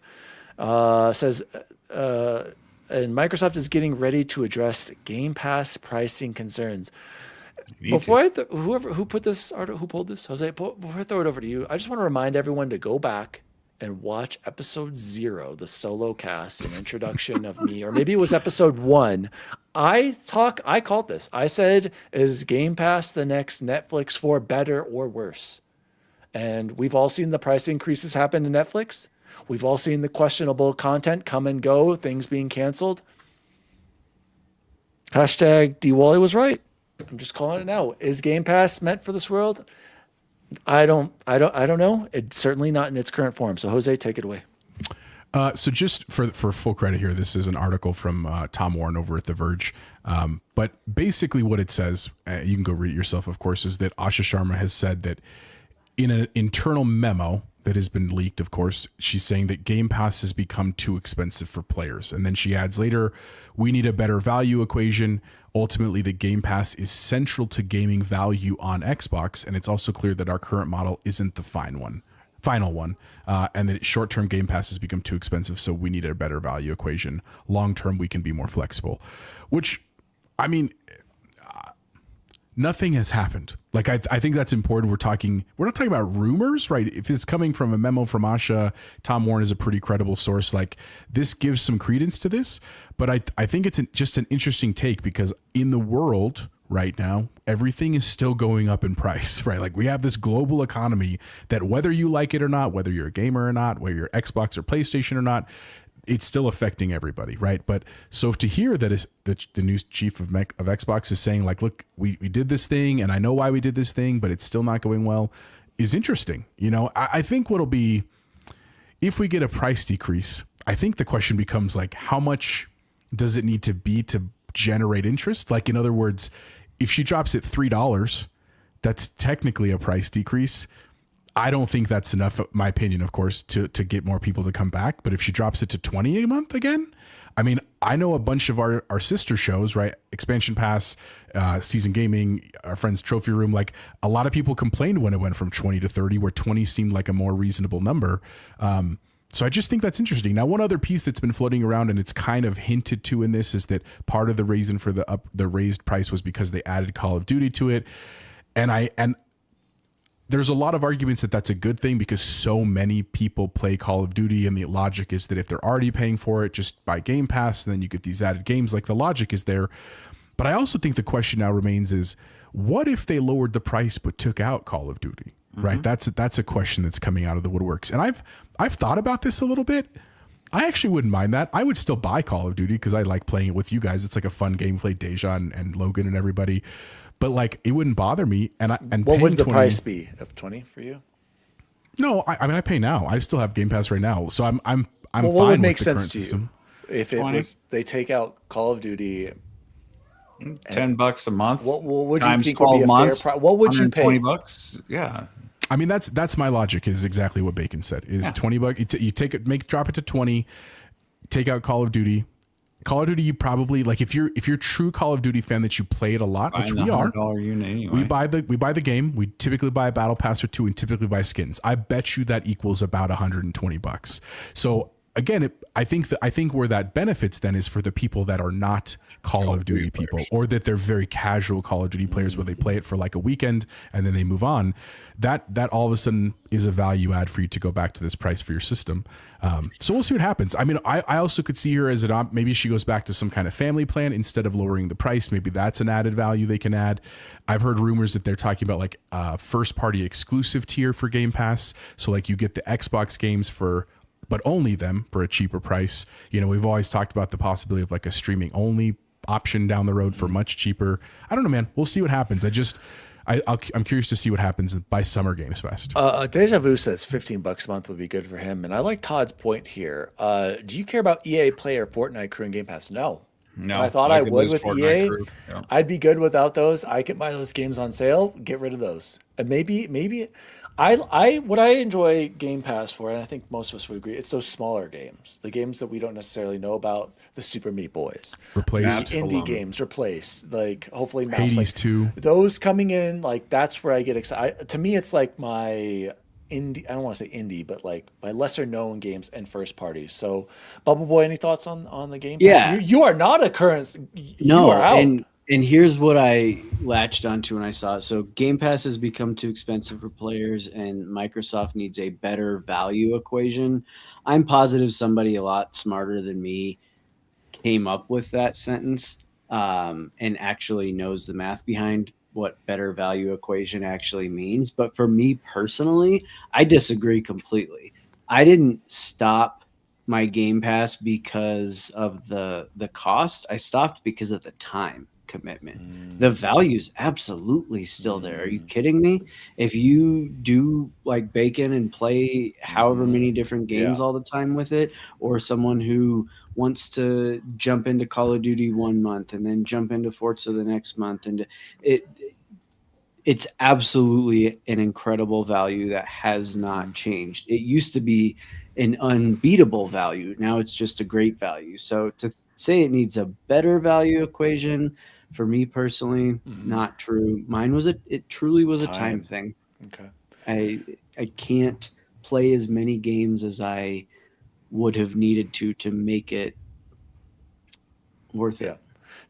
Says, and Microsoft is getting ready to address Game Pass pricing concerns. Before who put this article, who pulled this, Jose, before I throw it over to you, I just want to remind everyone to go back and watch episode 0, the solo cast, an introduction of me, or maybe it was episode 1. I called this. I said, is Game Pass the next Netflix for better or worse? And we've all seen the price increases happen to Netflix. We've all seen the questionable content come and go, things being canceled. Hashtag D-Wally was right. I'm just calling it now. Is Game Pass meant for this world? I don't know. It's certainly not in its current form. So Jose, take it away. So just for full credit here, this is an article from Tom Warren over at The Verge. But basically what it says, you can go read it yourself, of course, is that Asha Sharma has said that in an internal memo that has been leaked, of course, she's saying that Game Pass has become too expensive for players. And then she adds later, we need a better value equation. Ultimately, the Game Pass is central to gaming value on Xbox. And it's also clear that our current model isn't the final one, and that short-term Game Pass has become too expensive, so we need a better value equation. Long-term, we can be more flexible, which, I mean, nothing has happened. Like, I think that's important. We're not talking about rumors, right? If it's coming from a memo from Asha, Tom Warren is a pretty credible source. Like, this gives some credence to this, but I think it's just an interesting take because in the world right now, everything is still going up in price, right? Like, we have this global economy that whether you like it or not, whether you're a gamer or not, whether you're Xbox or PlayStation or not, it's still affecting everybody, right? But so to hear that is the new chief of Xbox is saying, like, look, we did this thing and I know why we did this thing, but it's still not going well, is interesting. You know, I think what'll be, if we get a price decrease, I think the question becomes like, how much does it need to be to generate interest? Like, in other words, if she drops it $3, that's technically a price decrease. I don't think that's enough, my opinion, of course, to get more people to come back. But if she drops it to $20 a month again, I mean, I know a bunch of our sister shows, right? Expansion Pass, Season Gaming, our friends Trophy Room. Like, a lot of people complained when it went from 20 to 30, where 20 seemed like a more reasonable number. So I just think that's interesting. Now, one other piece that's been floating around, and it's kind of hinted to in this, is that part of the reason for the raised price was because they added Call of Duty to it. And there's a lot of arguments that that's a good thing because so many people play Call of Duty, and the logic is that if they're already paying for it, just buy Game Pass, and then you get these added games. Like, the logic is there. But I also think the question now remains is, what if they lowered the price but took out Call of Duty? Right? That's a question that's coming out of the woodworks. And I've thought about this a little bit. I actually wouldn't mind that. I would still buy Call of Duty because I like playing it with you guys. It's like a fun gameplay, Deja and Logan and everybody. But like, it wouldn't bother me. And what would the 20, price be of 20 for you? No, I mean, I pay now. I still have Game Pass right now, so I'm fine what would with make the sense current to you system. if it 20? was they take out Call of Duty? $10 a month. What would you times think would 12 be a months, fair price? What would you pay? $20. Yeah. I mean, that's my logic. Is exactly what Bacon said. Is $20? You take it, drop it to 20. Take out Call of Duty. Call of Duty, you probably like if you're a true Call of Duty fan that you play it a lot, which we are. Unit anyway. We buy the game. We typically buy a battle pass or two, and typically buy skins. I bet you that equals about $120. So again, I think where that benefits then is for the people that are not Call of Duty people, or that they're very casual Call of Duty players where they play it for like a weekend and then they move on. That all of a sudden is a value add for you to go back to this price for your system. So we'll see what happens. I mean, I also could see her as maybe she goes back to some kind of family plan instead of lowering the price. Maybe that's an added value they can add. I've heard rumors that they're talking about like a first party exclusive tier for Game Pass. So like you get the Xbox games but only them for a cheaper price. You know, we've always talked about the possibility of like a streaming only option down the road for much cheaper. I don't know, man. We'll see what happens. I'm curious to see what happens by Summer Games Fest. Deja Vu says $15 a month would be good for him, and I like Todd's point here. Do you care about EA Play or Fortnite Crew and Game Pass? No. No, And I thought I could would lose with Fortnite EA. Crew. Yeah. I'd be good without those. I could buy those games on sale, get rid of those. And maybe what I enjoy Game Pass for, and I think most of us would agree, it's those smaller games, the games that we don't necessarily know about, the Super Meat Boys, Replace the indie games, replace, like hopefully Mouse, Hades like, 2. those coming in, like that's where I get excited. To me, it's like my indie. I don't want to say indie, but like my lesser known games and first parties. So, Bubble Boy, any thoughts on the Game Pass? Yeah. You are not a current. You No, are out. and here's what I latched onto when I saw it. So Game Pass has become too expensive for players, and Microsoft needs a better value equation. I'm positive somebody a lot smarter than me came up with that sentence and actually knows the math behind what better value equation actually means. But for me personally, I disagree completely. I didn't stop my Game Pass because of the cost. I stopped because of the time commitment. The value's absolutely still there. Are you kidding me? If you do like Bacon and play however many different games all the time with it, or someone who wants to jump into Call of Duty 1 month and then jump into Forza the next month, and it's absolutely an incredible value that has not changed. It used to be an unbeatable value. Now it's just a great value. So to say it needs a better value equation, for me personally, not true. Mine was it truly was a time thing. Okay. I can't play as many games as I would have needed to make it worth it.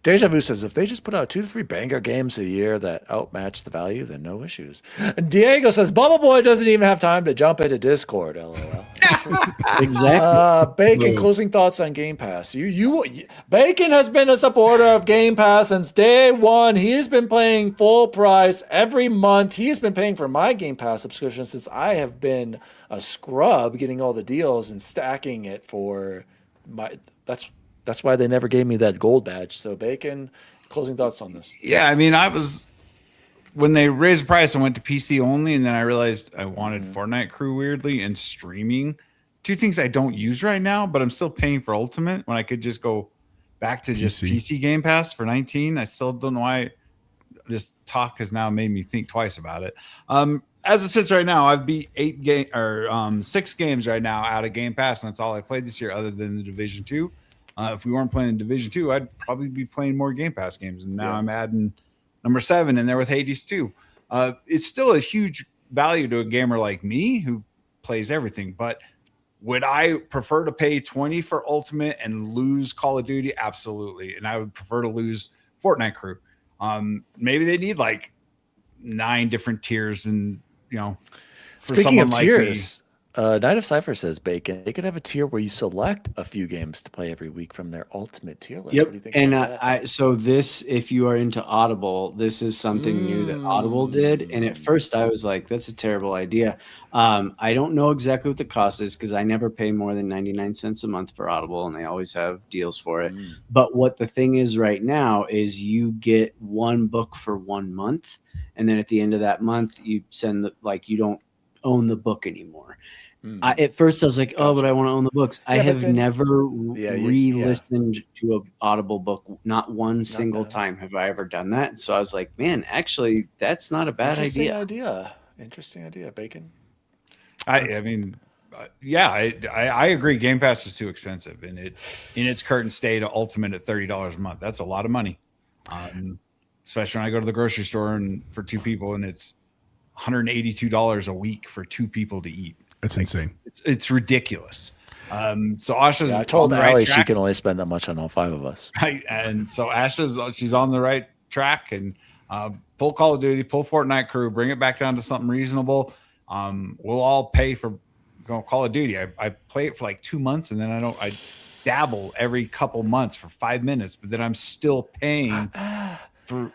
Deja Vu says if they just put out 2 to 3 banger games a year that outmatch the value, then no issues. And Diego says Bubble Boy doesn't even have time to jump into Discord. LOL. Exactly. Bacon, closing thoughts on Game Pass. Bacon has been a supporter of Game Pass since day one. He's been paying full price every month. He's been paying for my Game Pass subscription since I have been a scrub, getting all the deals and stacking it for my. That's why they never gave me that gold badge. So Bacon, closing thoughts on this. Yeah, I mean, when they raised the price, I went to PC only, and then I realized I wanted Fortnite Crew weirdly and streaming. 2 things I don't use right now, but I'm still paying for Ultimate when I could just go back to just PC Game Pass for $19. I still don't know why this talk has now made me think twice about it. As it sits right now, I've beat 6 games right now out of Game Pass, and that's all I played this year other than the Division 2. If we weren't playing Division 2, I'd probably be playing more Game Pass games. And now I'm adding number 7 in there with Hades 2. It's still a huge value to a gamer like me who plays everything. But would I prefer to pay $20 for Ultimate and lose Call of Duty? Absolutely. And I would prefer to lose Fortnite Crew. Maybe they need like 9 different tiers and for Speaking someone of like tiers, Night of Cypher says, Bacon, they could have a tier where you select a few games to play every week from their ultimate tier list. Yep. What do you think And about that? so this, if you are into Audible, this is something new that Audible did. And at first I was like, that's a terrible idea. I don't know exactly what the cost is because I never pay more than 99 cents a month for Audible, and they always have deals for it. But what the thing is right now is you get one book for 1 month. And then at the end of that month, you send you don't own the book anymore. At first I was like, oh, but I want to own the books. I have never re-listened to an Audible book. Not one single time have I ever done that. So I was like, man, actually, that's not a bad idea. Interesting idea, Bacon. I mean, I agree. Game Pass is too expensive, and it in its current state, Ultimate at $30 a month. That's a lot of money, especially when I go to the grocery store and for two people, and it's $182 a week for two people to eat. That's insane. It's ridiculous. So Asha's I told on the Allie right she track, can only spend that much on all 5 of us. right? And so she's on the right track, and pull Call of Duty, pull Fortnite crew, bring it back down to something reasonable. We'll all pay for Call of Duty. I play it for like 2 months, and then I dabble every couple months for 5 minutes, but then I'm still paying for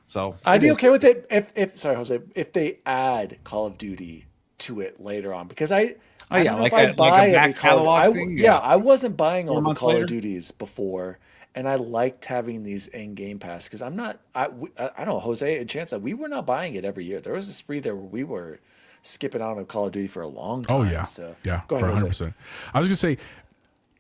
So I'd be okay with it if sorry, Jose, if they add Call of Duty to it later on, because I don't know if I buy a back every Call catalog of, thing. I wasn't buying all the months Call later? of Duties before, and I liked having these in Game Pass because I don't know, Jose and Chance, we were not buying it every year. There was a spree there where we were skipping out on Call of Duty for a long time. Oh yeah, so yeah, go ahead, 100%. I was gonna say,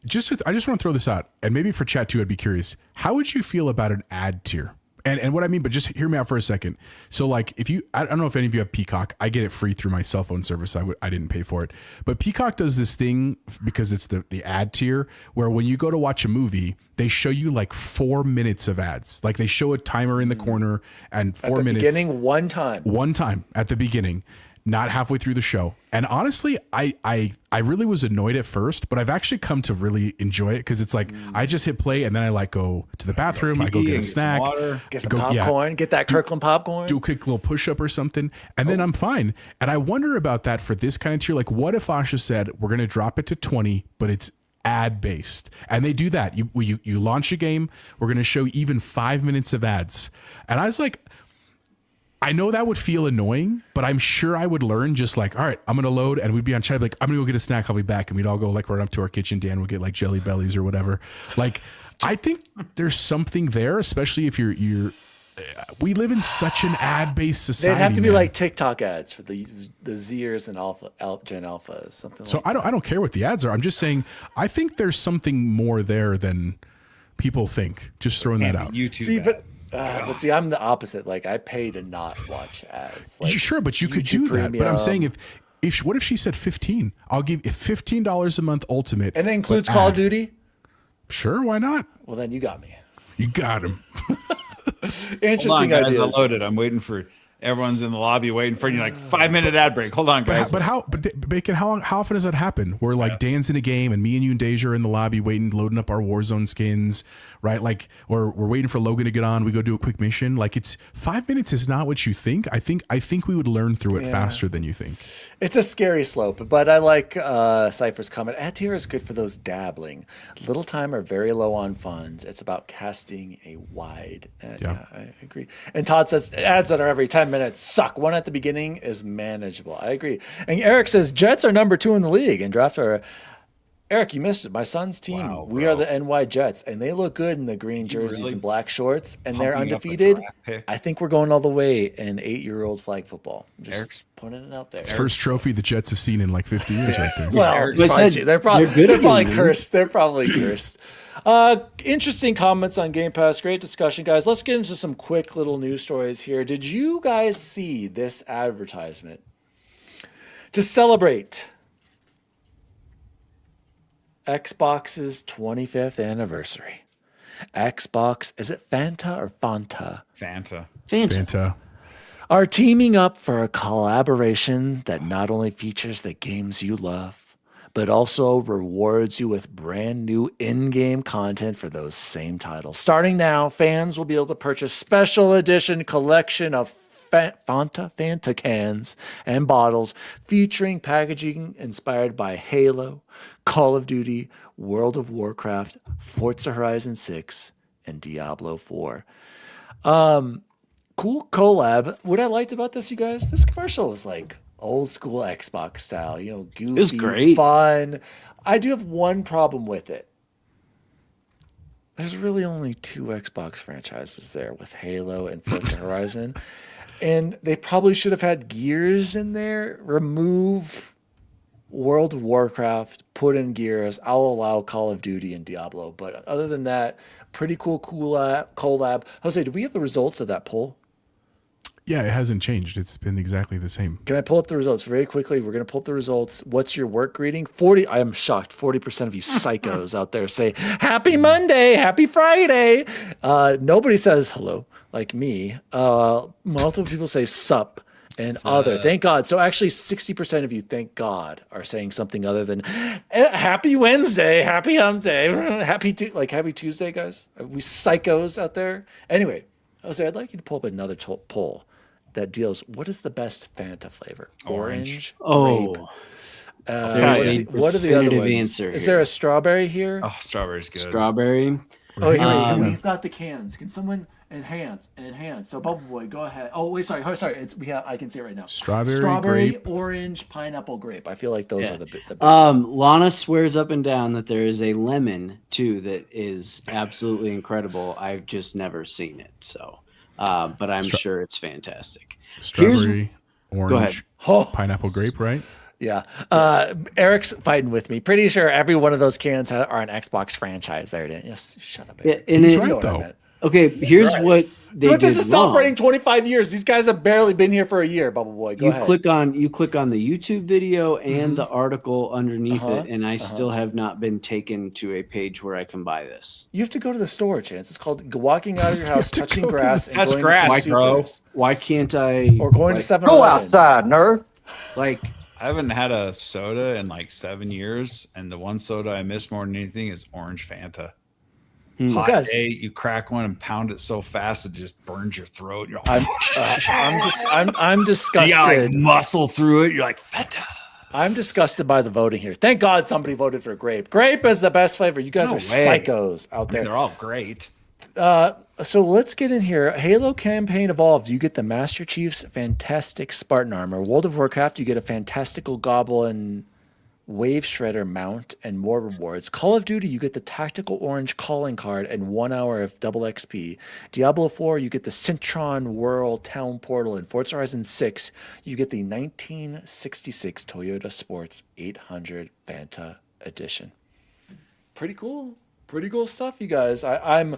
I just want to throw this out, and maybe for chat too, I'd be curious. How would you feel about an ad tier? And what I mean, but just hear me out for a second. So like, I don't know if any of you have Peacock. I get it free through my cell phone service. I didn't pay for it, but Peacock does this thing because it's the ad tier where when you go to watch a movie, they show you like 4 minutes of ads. Like they show a timer in the corner and 4 minutes. Beginning one time at the beginning, not halfway through the show. And honestly, I really was annoyed at first, but I've actually come to really enjoy it because it's like I just hit play and then I like go to the bathroom, I go get a snack, get some popcorn, get that Kirkland popcorn, do a quick little push up or something, and then I'm fine. And I wonder about that for this kind of tier. Like, what if Asha said we're going to drop it to 20, but it's ad based, and they do that. You launch a game, we're going to show even 5 minutes of ads, and I was like, I know that would feel annoying, but I'm sure I would learn just like, all right, I'm going to load, and we'd be on chat, like, I'm going to go get a snack. I'll be back. And we'd all go like right up to our kitchen. Dan would get like Jelly Bellies or whatever. Like, I think there's something there, especially if we live in such an ad based society. They'd have to be like TikTok ads for the Zers and Gen Alphas, something so like that. I don't care what the ads are. I'm just saying, I think there's something more there than people think. Just throwing that out. YouTube. See, but see, I'm the opposite. Like, I pay to not watch ads. Like, Sure, but you could YouTube do that. But I'm Premium. saying what if she said 15? I'll give you $15 a month ultimate. And it includes but Call of ad. Duty? Sure, why not? Well, then you got me. You got him. Interesting Hold on, guys. ideas. I loaded. I'm waiting for everyone's in the lobby waiting for you. Like 5-minute ad break. Hold on, guys. But Bacon, how often does that happen? Where like Dan's in a game and me and you and Deja are in the lobby waiting, loading up our Warzone skins, right? Like, or we're waiting for Logan to get on. We go do a quick mission. Like, it's 5 minutes is not what you think. I think we would learn through it faster than you think. It's a scary slope, but I like Cypher's comment. Ad tier is good for those dabbling. Little time or very low on funds. It's about casting a wide net. Yeah, I agree. And Todd says ads that are every 10 minutes suck. One at the beginning is manageable. I agree. And Eric says Jets are number 2 in the league and draft are. Eric, you missed it. My son's team, we are the NY Jets, and they look good in the green jerseys and black shorts, and they're undefeated. I think we're going all the way in 8-year-old flag football. Just putting it out there. It's first trophy the Jets have seen in like 50 years right there. Well, they're probably cursed. They're probably cursed. Interesting comments on Game Pass. Great discussion, guys. Let's get into some quick little news stories here. Did you guys see this advertisement? To celebrate Xbox's 25th anniversary, Xbox, is it Fanta or Fanta? Fanta. Are teaming up for a collaboration that not only features the games you love, but also rewards you with brand new in-game content for those same titles. Starting now, fans will be able to purchase special edition collection of Fanta cans and bottles featuring packaging inspired by Halo, Call of Duty, World of Warcraft, Forza Horizon 6, and Diablo 4. Cool collab. What I liked about this, you guys, this commercial was like old school Xbox style, you know, goofy, was great. fun. I do have one problem with it. There's really only 2 Xbox franchises there with Halo and Forza Horizon. And they probably should have had Gears in there. Remove World of Warcraft, put in Gears. I'll allow Call of Duty and Diablo. But other than that, pretty cool collab. Jose, do we have the results of that poll? Yeah, it hasn't changed. It's been exactly the same. Can I pull up the results very quickly? We're going to pull up the results. What's your work greeting? 40. I am shocked. 40% of you psychos out there say, Happy Monday, Happy Friday. Nobody says hello like me. Multiple people say sup and other. Thank God. So actually 60% of you, thank God, are saying something other than Happy Wednesday, Happy Hump Day, Happy Tuesday, guys. Are we psychos out there? Anyway, Jose, I'd like you to pull up another poll that deals, what is the best Fanta flavor? Orange, Oh, grape. there's What a are the other definitive ones? answer Is here. there a strawberry here? Oh, strawberry's good. Strawberry. Oh, here we've got the cans. Can someone enhance? So Bubble Boy, go ahead. Oh wait, sorry. I can see it right now. Strawberry, grape. orange, pineapple, grape. I feel like those are the big Lana swears up and down that there is a lemon too that is absolutely incredible. I've just never seen it, so but I'm sure it's fantastic. Strawberry, ahead. orange, pineapple, grape, right? Yeah. Eric's fighting with me. Pretty sure every one of those cans are an Xbox franchise there. Yes, shut up, Eric. Yeah, and He's it- right, though. Okay, here's what they But did this is wrong. celebrating 25 years. These guys have barely been here for a year, Bubble Boy. Go ahead. Click on the YouTube video and the article underneath it, and I still have not been taken to a page where I can buy this. You have to go to the store, Chance. It's called walking out of your house, to touching go to grass, the- and That's going grass, to bro. Supers. Why can't I? Or going to like, 7-Eleven. nerd. like I haven't had a soda in like 7 years, and the one soda I miss more than anything is orange Fanta. Hot Guys. day, you crack one and pound it so fast it just burns your throat. You're I'm disgusted. you like muscle through it. You're like Fanta. I'm disgusted by the voting here. Thank God somebody voted for grape. Grape is the best flavor. You guys No are way. psychos out I mean, there. they're all great. So let's get in here. Halo campaign evolved. You get the Master Chief's fantastic Spartan armor. World of Warcraft, you get a fantastical Goblin Wave Shredder mount and more rewards. Call of Duty, you get the tactical orange calling card and 1 hour of double XP. Diablo 4, you get the Cintron World Town Portal. And Forza Horizon 6, you get the 1966 Toyota Sports 800 Fanta Edition. Pretty cool. Pretty cool stuff, you guys. I'm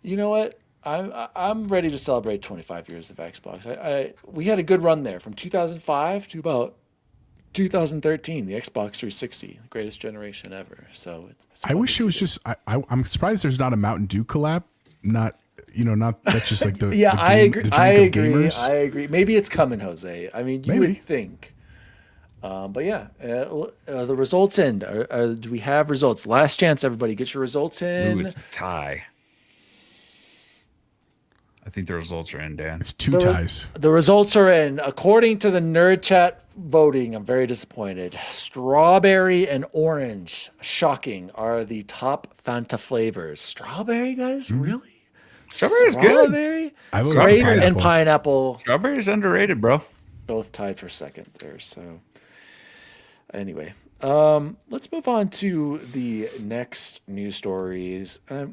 you know what? I'm ready to celebrate 25 years of Xbox. We had a good run there from 2005 to about 2013, the Xbox 360, the greatest generation ever. So it's I wish it was just. I'm surprised there's not a Mountain Dew collab. Not that's just like the yeah. the I game- agree. the drink I of agree. gamers. I agree. Maybe it's coming, Jose. I mean, you Maybe. would think. But yeah, the results in. Do we have results? Last chance, everybody, get your results in. Ooh, it's a tie. I think the results are in, Dan. It's two ties. The results are in. According to the Nerd Chat voting, I'm very disappointed. Strawberry and orange, shocking, are the top Fanta flavors. Strawberry, guys? Really? Strawberry's good. Strawberry? I voted for Grape and pineapple. pineapple, Strawberry's underrated, bro. both tied for second there. So anyway, let's move on to the next news stories. I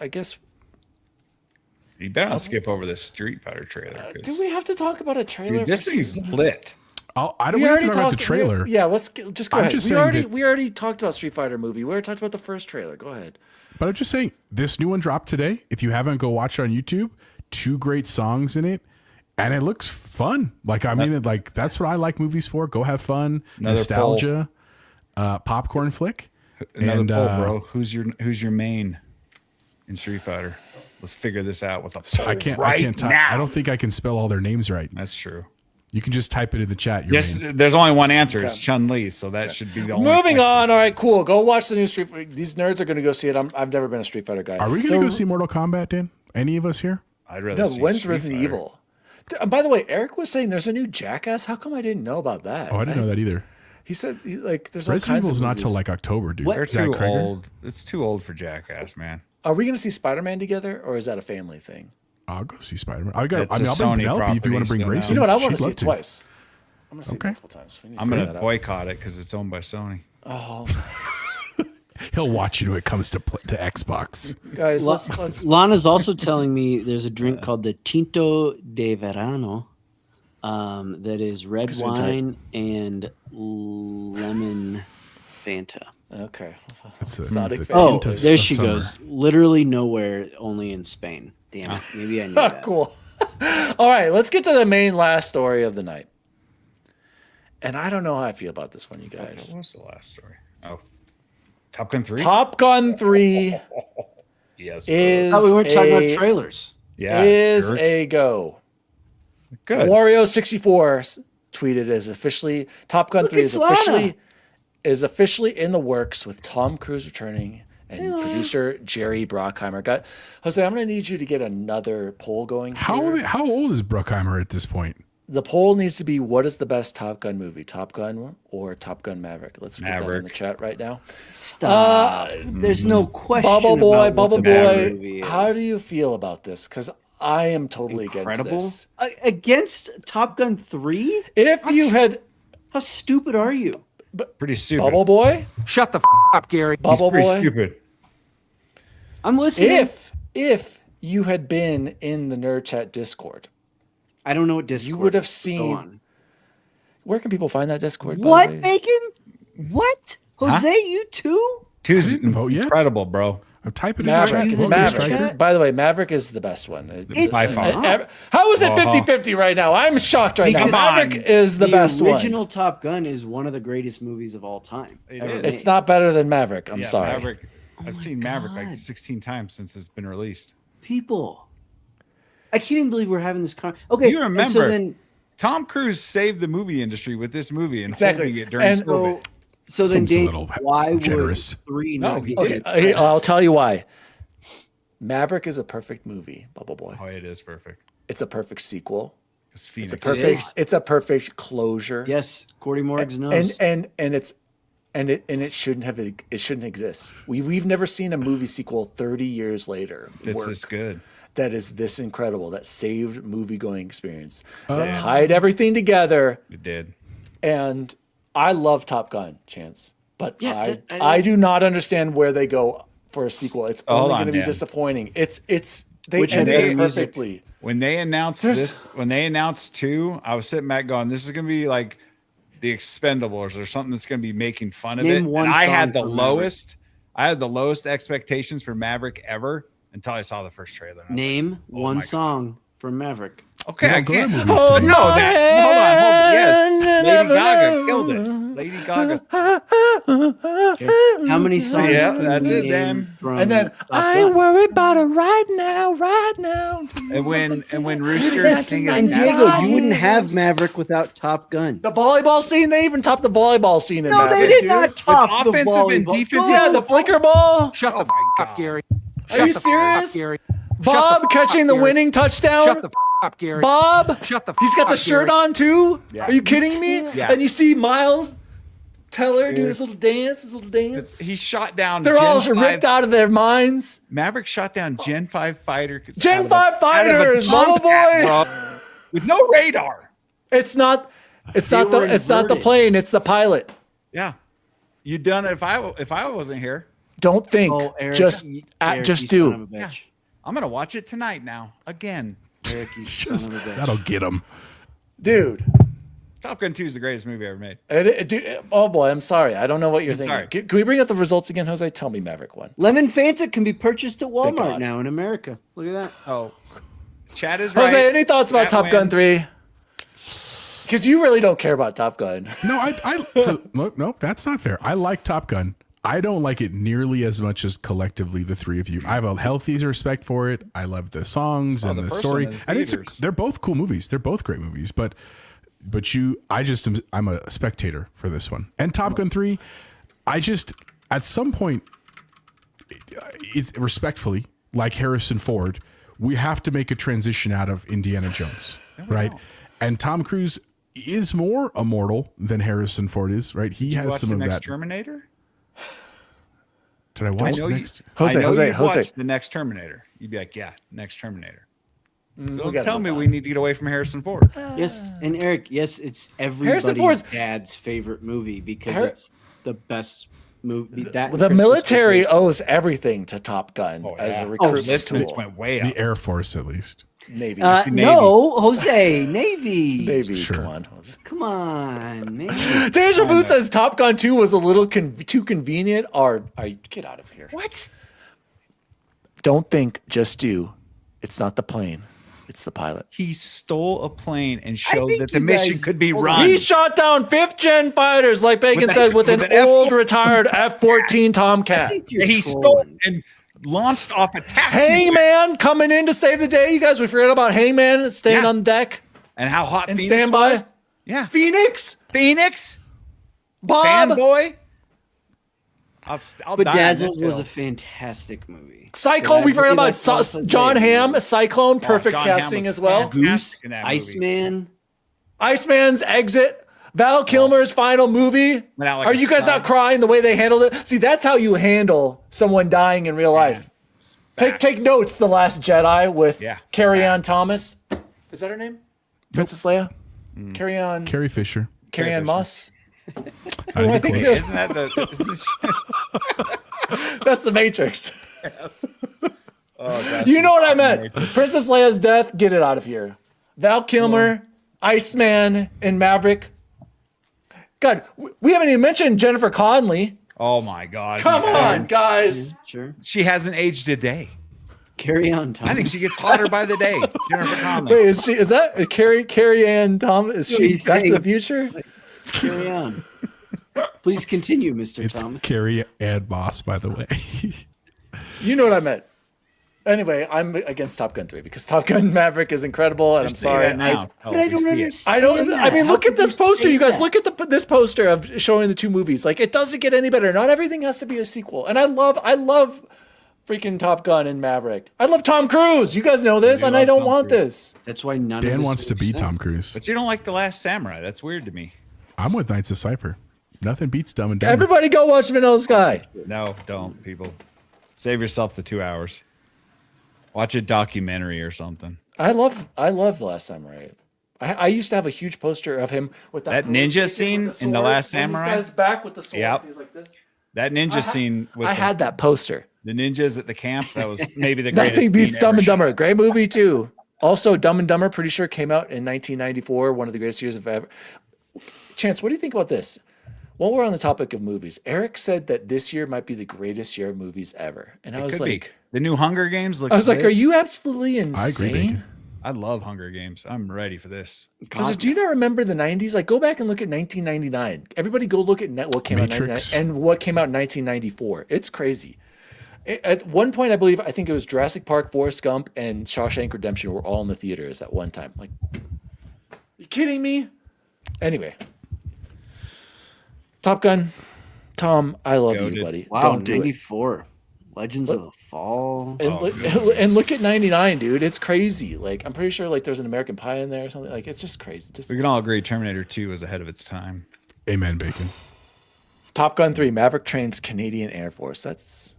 guess... You better not skip over this Street Fighter trailer. 'cause- do we have to talk about a trailer? Dude, this for thing's Street- lit. I don't want to talk about the trailer. Yeah, let's just go I'm ahead. just we saying already that- we already talked about Street Fighter movie. We already talked about the first trailer. Go ahead. But I'm just saying, this new one dropped today. If you haven't, go watch it on YouTube. 2 great songs in it, and it looks fun. Like that's what I like movies for. Go have fun, Another nostalgia, popcorn flick. Another And, poll, bro. Who's your main in Street Fighter? Let's figure this out with a poll I can't. right I can't. now. I don't think I can spell all their names right. That's true. You can just type it in the chat. Your Yes, name. there's only one answer. It's Chun-Li, so that should be the only Moving question. on. All right, cool. Go watch the new Street. These nerds are going to go see it. I've never been a Street Fighter guy. Are we going to go see Mortal Kombat, Dan? Any of us here? I'd rather No, see when's Street Resident Fighter. Evil? By the way, Eric was saying there's a new Jackass. How come I didn't know about that? Oh, I didn't know that either. He said there's all Resident kinds Evil's of not movies. till like October, dude. They're Zach too Cregger? old. It's too old for Jackass, man. Are we going to see Spider-Man together, or is that a family thing? I'll go see Spider-Man. I'll It's bring a Sony Penelope if you want to bring property Gracie. still You know what? I want She'd to see love it twice. I'm going to see it multiple times. We need to I'm figure gonna that out. boycott it because it's owned by Sony. Oh, He'll watch you when it comes to Xbox. guys, let's Lana's also telling me there's a drink called the Tinto de Verano that is red Gesundheit. wine and lemon Fanta. okay. It's a, Exotic the fan. Oh, Tintos there of she summer. goes. Literally nowhere, only in Spain. Damn it. Maybe I knew that. Cool. All right, let's get to the main last story of the night. And I don't know how I feel about this one, you guys. What was the last story? Oh, Top Gun 3? Top Gun 3 Yes. is Oh, we weren't talking about a- trailers. Yeah. is sure. a go. Good. Wario64 tweeted as officially Top Gun 3 at is Lana. officially in the works with Tom Cruise returning and producer Jerry Bruckheimer. Jose, I'm going to need you to get another poll going here. How old is Bruckheimer at this point? The poll needs to be, what is the best Top Gun movie? Top Gun or Top Gun Maverick? Let's put that in the Maverick. chat right now. Stop. There's no question. Bubble Boy, about what Bubble the Boy, movie how is. do you feel about this? Because I am totally against Incredible. this. Against Top Gun 3? If you had How stupid are you? Pretty stupid. Bubble Boy, Shut the up, Gary. He's Bubble pretty Boy, stupid. I'm listening. if you had been in the Nerd Chat Discord, I don't know what Discord you would have is. Go seen. on. Where can people find that Discord? by the What, way? Bacon? What? Jose, you too? Two's didn't vote yet. incredible, bro. I'm typing in Maverick. the It's chat. Maverick. Striker. Chat. By the way, Maverick is the best one. It's By far. not. How is it 50-50 right now? I'm shocked right now. Because Maverick is the best original one. Top Gun is one of the greatest movies of all time. It ever is. made. It's not better than Maverick. I'm Yeah, sorry. Maverick. I've seen Maverick like God. 16 times since it's been released. People. I can't even believe we're having this Okay, You and remember so then Tom Cruise saved the movie industry with this movie and Exactly. holding it during And- COVID. so then Seems a Dave, little why generous. would 3 No, not he get did. Okay, I'll tell you why. Maverick is a perfect movie, Bubble Boy. Oh, it is perfect. It's a perfect sequel. Because Phoenix It's a perfect. is. It's a perfect closure. Yes, Cordy Morgs knows. and it shouldn't have. It shouldn't exist. We've never seen a movie sequel 30 years later. It's work this good. that is this incredible. That saved movie going experience. That tied everything together. It did. And I love Top Gun, Chance, but Yeah, I do not understand where they go for a sequel. It's Hold only on, going to be Dan. disappointing. It's they Which ended had it better music. perfectly. When they announced when they announced 2, I was sitting back going, this is going to be like the Expendables or something that's going to be making fun of Name it. one And I song had the from lowest expectations for Maverick ever until I saw the first trailer. And I was Name like, oh one my song from Maverick. Okay, They I don't go to can't. movies Oh today. no! Hold on. Yes, Lady Gaga killed it. Lady Gaga. How many songs? Yeah, can that's we it, name Dan. From And then Top I Gun? worry about it right now. And when Rooster is singing, And Diego, you wouldn't have Maverick without Top Gun. The volleyball scene, they even topped the volleyball scene in No, they Maverick, did dude. not top the offensive and volleyball. defensive- Yeah, the flicker ball. Shut the God. up, Gary. Are you serious? Gary. Bob catching the Gary. winning touchdown. Shut the up, Gary. Bob, Shut the he's got the up, shirt Gary. on too. Yeah. Are you kidding me? Yeah. And you see Miles Teller doing his little dance. he shot down. They're all Gen ripped 5 out of their minds. Maverick shot down Gen 5 fighter. Gen out of a- 5 out of a fighters, Bubble combat, Boy. bro, with no radar. It's not were the inverted. plane, it's the pilot. Yeah, you done it. If I wasn't here, Don't think. Oh, Eric, just Eric, just you do. son of a bitch. I'm gonna watch it tonight. Now again, Eric, you son of a bitch. That'll get him. Dude. Top Gun 2 is the greatest movie ever made. Oh boy, I'm sorry. I don't know what you're thinking. sorry. Can we bring up the results again, Jose? Tell me Maverick won. Lemon Fanta can be purchased at God. Walmart now in America. Look at that. Oh, Chad is right. Jose, any thoughts about Matt Top Gun wins. 3? Because you really don't care about Top Gun. No, look, no, that's not fair. I like Top Gun. I don't like it nearly as much as collectively the three of you. I have a healthy respect for it. I love the songs and the the first story, one in and theaters. they're both cool movies. They're both great movies, but I'm a spectator for this one. And Top Gun 3, at some point, it's respectfully, like Harrison Ford, we have to make a transition out of Indiana Jones, right? And Tom Cruise is more immortal than Harrison Ford is, right? He has some of that. Terminator. Did I watch the next? Jose. Watched the next Terminator. You'd be like, yeah, next Terminator. So don't tell me we need to get away from Harrison Ford. Yes, and Eric, yes, it's everybody's dad's favorite movie because it's the best movie. That The military owes everything to Top Gun as a recruitment tool. This went way The up. Air Force, at least. Navy. No, Jose, Navy. Navy. Sure. Come on, Jose. Come on, Navy. Deja Vu says Top Gun 2 was a little too convenient. Get out of here. What? Don't think, just do. It's not the plane. It's the pilot. He stole a plane and showed think that the you mission guys- could be hold on. run. He shot down 5th gen fighters, like Bacon With said, with an an old retired F-14 Tomcat. He stole and launched off a taxi. Hangman coming in to save the day. You guys, we forgot about Hangman staying Yeah. on deck. And how hot And Phoenix standby. was. Yeah. Phoenix, Phoenix. Bob. Fanboy. I'll But die on this Dazzles was hill. a fantastic movie. Cyclone, we forgot about John Hamm. Cyclone, perfect John Hamm casting was as well. fantastic Goose, in that movie. Iceman. Iceman's exit. Val Kilmer's final movie. Went out like Are a you guys stud. not crying the way they handled it? See, that's how you handle someone dying in real life. Take notes. The Last Jedi with Carrie Ann Thomas. Is that her name? Princess Leia. Carrie Ann. Carrie Fisher. Carrie Ann Moss. I I think think close. Isn't that the? That's the Matrix. Oh, You know what I meant. Princess Leia's death. Get it out of here. Val Kilmer, Iceman, and Maverick. God, we haven't even mentioned Jennifer Connelly. Oh my God! Come on, guys. Sure. She hasn't aged a day. Carry on, Thomas. I think she gets hotter by the day. Jennifer Connelly. Wait, is that Carrie Ann Thomas? Is she he's Back to the saying- Future? Carry on. Please continue, Mr. It's Thomas. Carrie and Moss, by the way. You know what I meant. Anyway, I'm against Top Gun 3 because Top Gun Maverick is incredible, and I'm sorry. But I don't understand. I don't. I mean, How look at could you this poster, say you guys. that? Look at this poster of showing the two movies. Like, it doesn't get any better. Not everything has to be a sequel. And I love freaking Top Gun and Maverick. I love Tom Cruise. You guys know this, You and love I don't Tom want Cruise. this. That's why none of Dan this wants to makes be Tom sense. Cruise. But you don't like The Last Samurai. That's weird to me. I'm with Knights of Cypher. Nothing beats Dumb and Dumber. Everybody, go watch Vanilla Sky. No, don't, people. Save yourself the 2 hours. Watch a documentary or something. I love The Last Samurai. I used to have a huge poster of him with That blue ninja stick scene with the in The swords, Last and he Samurai? says back with the swords. Yep. He's like this. That ninja scene with I had that poster. the ninjas at the camp, that was maybe the greatest Nothing beats scene Dumb ever and shot. Dumber. Great movie too. Also, Dumb and Dumber, pretty sure came out in 1994. One of the greatest years of ever. Chance, what do you think about this? While we're on the topic of movies, Eric said that this year might be the greatest year of movies ever, and I was Could be. like, The new Hunger Games looks I was like, lit. are you absolutely I agree, insane? Bacon. I love Hunger Games. I'm ready for this. I was like, do you not remember the 90s? Like, go back and look at 1999. Everybody go look at what came out in Matrix. 1999 and what came out in 1994. It's crazy. At one point, I think it was Jurassic Park, Forrest Gump, and Shawshank Redemption were all in the theaters at one time. Like, you kidding me? Anyway, Top Gun, Tom, I love Yo, you, dude. buddy. Wow, Don't do it. 94. Legends of the Fall. And look at 99, dude. It's crazy. Like, I'm pretty sure like there's an American Pie in there or something. Like, it's just crazy. Just We can all agree Terminator 2 was ahead of its time. Amen, Bacon. Top Gun 3, Maverick trains Canadian Air Force. That's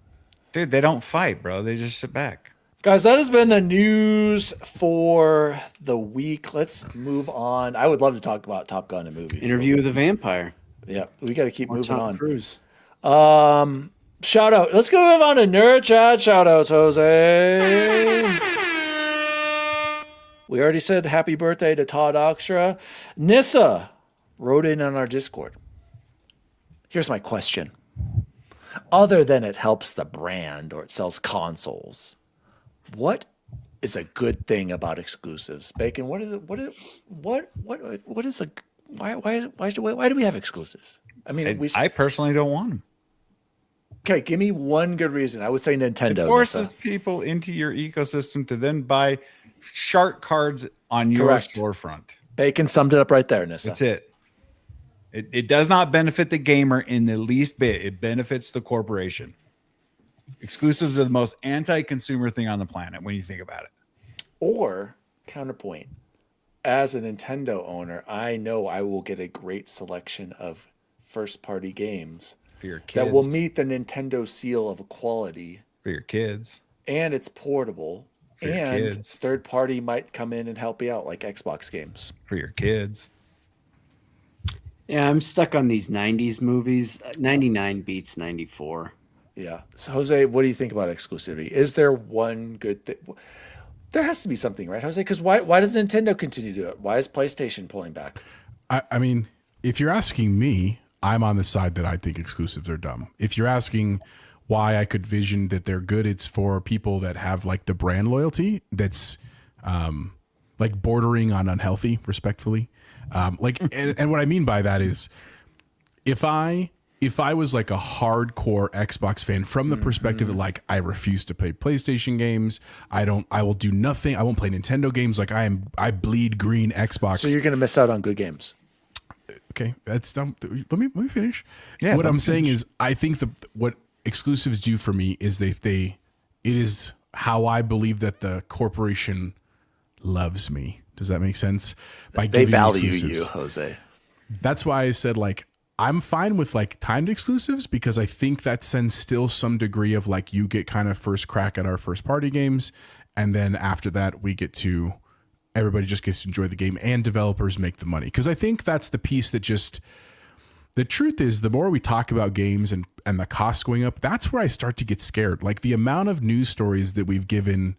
Dude, they don't fight, bro. They just sit back. Guys, that has been the news for the week. Let's move on. I would love to talk about Top Gun and movies. Interview with a Vampire. Yeah, we got to keep Or moving Tom on. Cruise. Shout out. Let's go move on to Nerd Chat. Shout outs, Jose. We already said happy birthday to Todd Oxtra. Nissa wrote in on our Discord. Here's my question. Other than it helps the brand or it sells consoles, what is a good thing about exclusives? Bacon, what is it? What is a why do we have exclusives? I mean, I personally don't want them. okay, give me one good reason. I would say Nintendo. It forces Nissa. people into your ecosystem to then buy shark cards on your Correct. storefront. Bacon summed it up right there, Nissa. That's it. It does not benefit the gamer in the least bit. It benefits the corporation. Exclusives are the most anti-consumer thing on the planet when you think about it. Or counterpoint, as a Nintendo owner, I know I will get a great selection of first-party games For your kids. that will meet the Nintendo seal of quality, For your kids. and it's portable, For your and kids. third-party might come in and help you out, like Xbox games. For your kids. Yeah, I'm stuck on these 90s movies. 99 beats 94. Yeah. So, Jose, what do you think about exclusivity? Is there one good thing? There has to be something, right, Jose? Because why does Nintendo continue to do it? Why is PlayStation pulling back? I mean, if you're asking me, I'm on the side that I think exclusives are dumb. If you're asking why I could vision that they're good, it's for people that have like the brand loyalty that's like bordering on unhealthy, respectfully. And what I mean by that is if I was like a hardcore Xbox fan from the perspective of like, I refuse to play PlayStation games. I will do nothing. I won't play Nintendo games. Like I bleed green Xbox. So you're going to miss out on good games. Okay, that's dumb. Let me finish. Yeah, what I'm saying is, I think what exclusives do for me is it is how I believe that the corporation loves me. Does that make sense? By They giving me value exclusives. you, Jose. That's why I said like I'm fine with like timed exclusives because I think that sends still some degree of like you get kind of first crack at our first party games, and then after that everybody just gets to enjoy the game and developers make the money. Because I think that's the piece that just the truth is the more we talk about games and the costs going up, that's where I start to get scared. Like the amount of news stories that we've given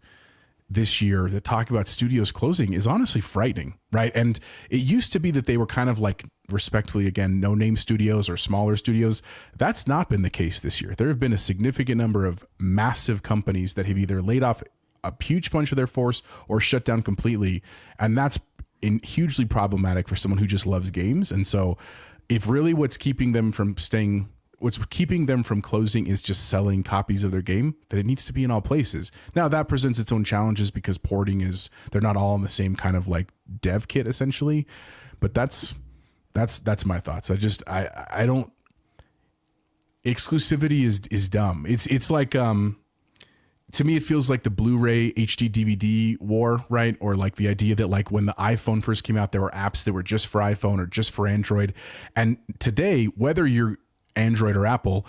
this year that talk about studios closing is honestly frightening, right? And it used to be that they were kind of like, respectfully again, no-name studios or smaller studios. That's not been the case this year. There have been a significant number of massive companies that have either laid off a huge bunch of their force or shut down completely, and that's hugely problematic for someone who just loves games. And so if really what's keeping them from closing is just selling copies of their game, then it needs to be in all places. Now that presents its own challenges because porting they're not all in the same kind of like dev kit essentially, but that's my thoughts. I don't, exclusivity is dumb. It's like, to me, it feels like the Blu-ray HD DVD war, right? Or like the idea that like when the iPhone first came out, there were apps that were just for iPhone or just for Android. And today, whether you're Android or Apple,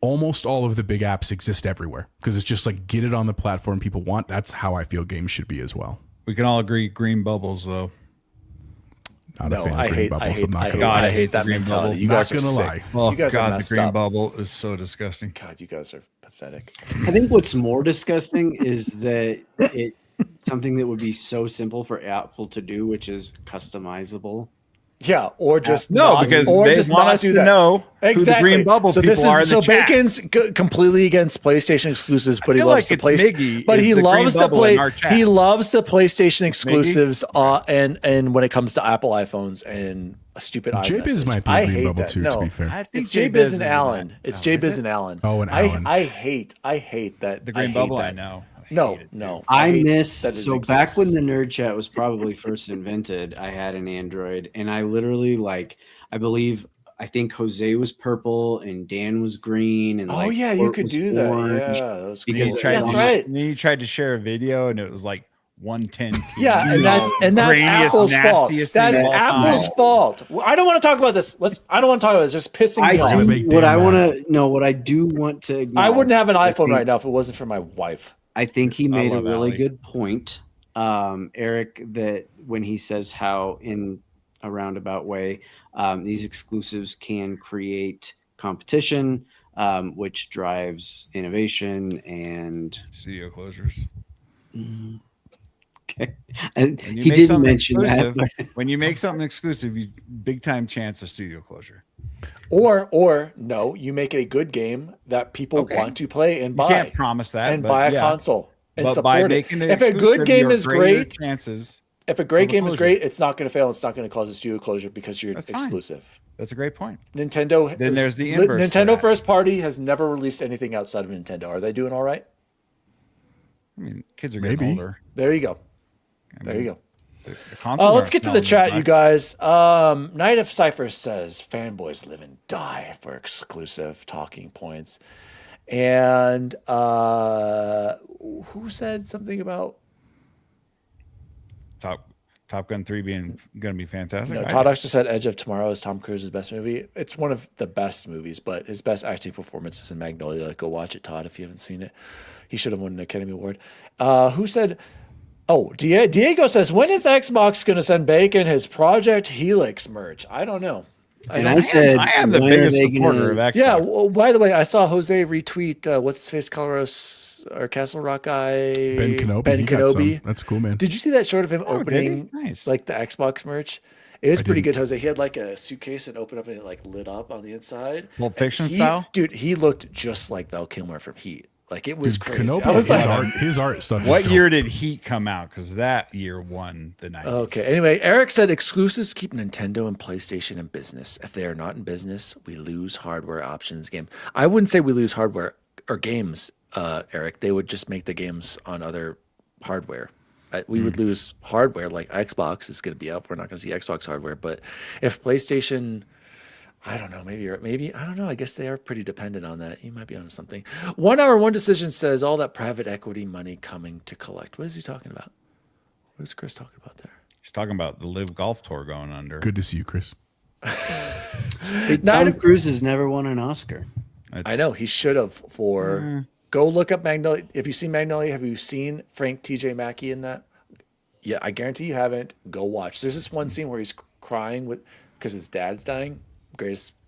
almost all of the big apps exist everywhere because it's just like get it on the platform people want. That's how I feel games should be as well. We can all agree green bubbles though. Not a fan of green bubbles. I'm not gonna I lie. hate that green mentality. bubble. You Not guys are gonna sick. lie. Oh You guys are God, the messed green up. bubble is so disgusting. God, you guys are pathetic. I think what's more disgusting is that something that would be so simple for Apple to do, which is customizable. Yeah, or just No, not, because or they just want not us do to that. know Exactly. who the green bubble so people are in the chat. Bacon's completely against PlayStation exclusives, but he feel loves like the it's PlayStation. Miggy But is he the green loves to bubble play. in our chat. He loves the PlayStation exclusives, and when it comes to Apple iPhones and a stupid JBiz iMessage. might be I a green hate bubble that. too, No, to be fair. I think it's JBiz JBiz is and in Allen. that. It's Oh, is JBiz it? and Allen. Oh, and Allen. I hate that. The green hate bubble, that. I know. No, hate it, too. no. I hate miss that it so back when exists. the nerd chat was probably first invented, I had an Android and I literally I think Jose was purple and Dan was green and Oh yeah, you Court could was do that. orange. Yeah, that was because cool. tried That's to- right. And then you tried to share a video, and it was like 110p. Yeah, and that's Grainiest, Apple's fault. nastiest thing That's of all Apple's time. fault. Well, I don't want to talk about this. I don't want to talk about this. It's just pissing I me off. Gonna do make what Dan I mad. want to know. What I do want to. I wouldn't have an I iPhone think- right now if it wasn't for my wife. I think he made a love really Allie. good point, Eric, that when he says how in a roundabout way these exclusives can create competition, which drives innovation and Studio closures. okay. And When you he make didn't something mention exclusive, that. but- when you make something exclusive, you big time chance of studio closure. Or no, you make a good game that people Okay. want to play and You buy. can't promise that, and but buy a yeah. console and But support by it. making it If a good exclusive, game you is have greater great, chances. if a great of a game is closure. great, it's not going to fail. It's not going to cause a studio closure because you're That's fine. exclusive. That's a great point. Nintendo. Then there's the inverse to Nintendo that. first party has never released anything outside of Nintendo. Are they doing all right? I mean, kids are getting Maybe. older. There you go. There you go. The consoles Let's aren't get to the smelling as chat, you much. guys. Night of Cypher says fanboys live and die for exclusive talking points. And who said something about Top Gun 3 being going to be fantastic. No, Todd actually said Edge of Tomorrow is Tom Cruise's best movie. It's one of the best movies, but his best acting performance is in Magnolia. Go watch it, Todd, if you haven't seen it. He should have won an Academy Award. Who said... Oh, Diego says, when is Xbox going to send Bacon his Project Helix merch? I don't know. And I said, I am the when are biggest they supporter of gonna- Xbox. Yeah, well, by the way, I saw Jose retweet, what's his face, Colorado or Castle Rock guy? Ben Kenobi. Ben he got some. Kenobi. That's cool, man. Did you see that short of him did he? opening Nice. like the Xbox merch? It was pretty didn't. good, Jose. He had like a suitcase and opened up and it like lit up on the inside. Pulp Fiction He- style? Dude, he looked just like Val Kilmer from Heat. Like it was Dude, crazy. Kenobi, I was like, his art stuff. What is dope. year did Heat come out? Because that year won the 90s. okay. Anyway, Eric said exclusives keep Nintendo and PlayStation in business. If they are not in business, we lose hardware options game. I wouldn't say we lose hardware or games, Eric. They would just make the games on other hardware. We would lose hardware like Xbox is going to be up. We're not going to see Xbox hardware. But if PlayStation, I don't know, maybe I don't know. I guess they are pretty dependent on that. You might be onto something. 1 Hour One Decision says all that private equity money coming to collect. What is he talking about? What is Chris talking about there? He's talking about the Live Golf Tour going under. Good to see you, Chris. Hey, Tom Cruise has never won an Oscar. I know he should have. Go look up Magnolia. If you've seen Magnolia, have you seen Frank T.J. Mackey in that? Yeah, I guarantee you haven't. Go watch. There's this one scene where he's crying because his dad's dying.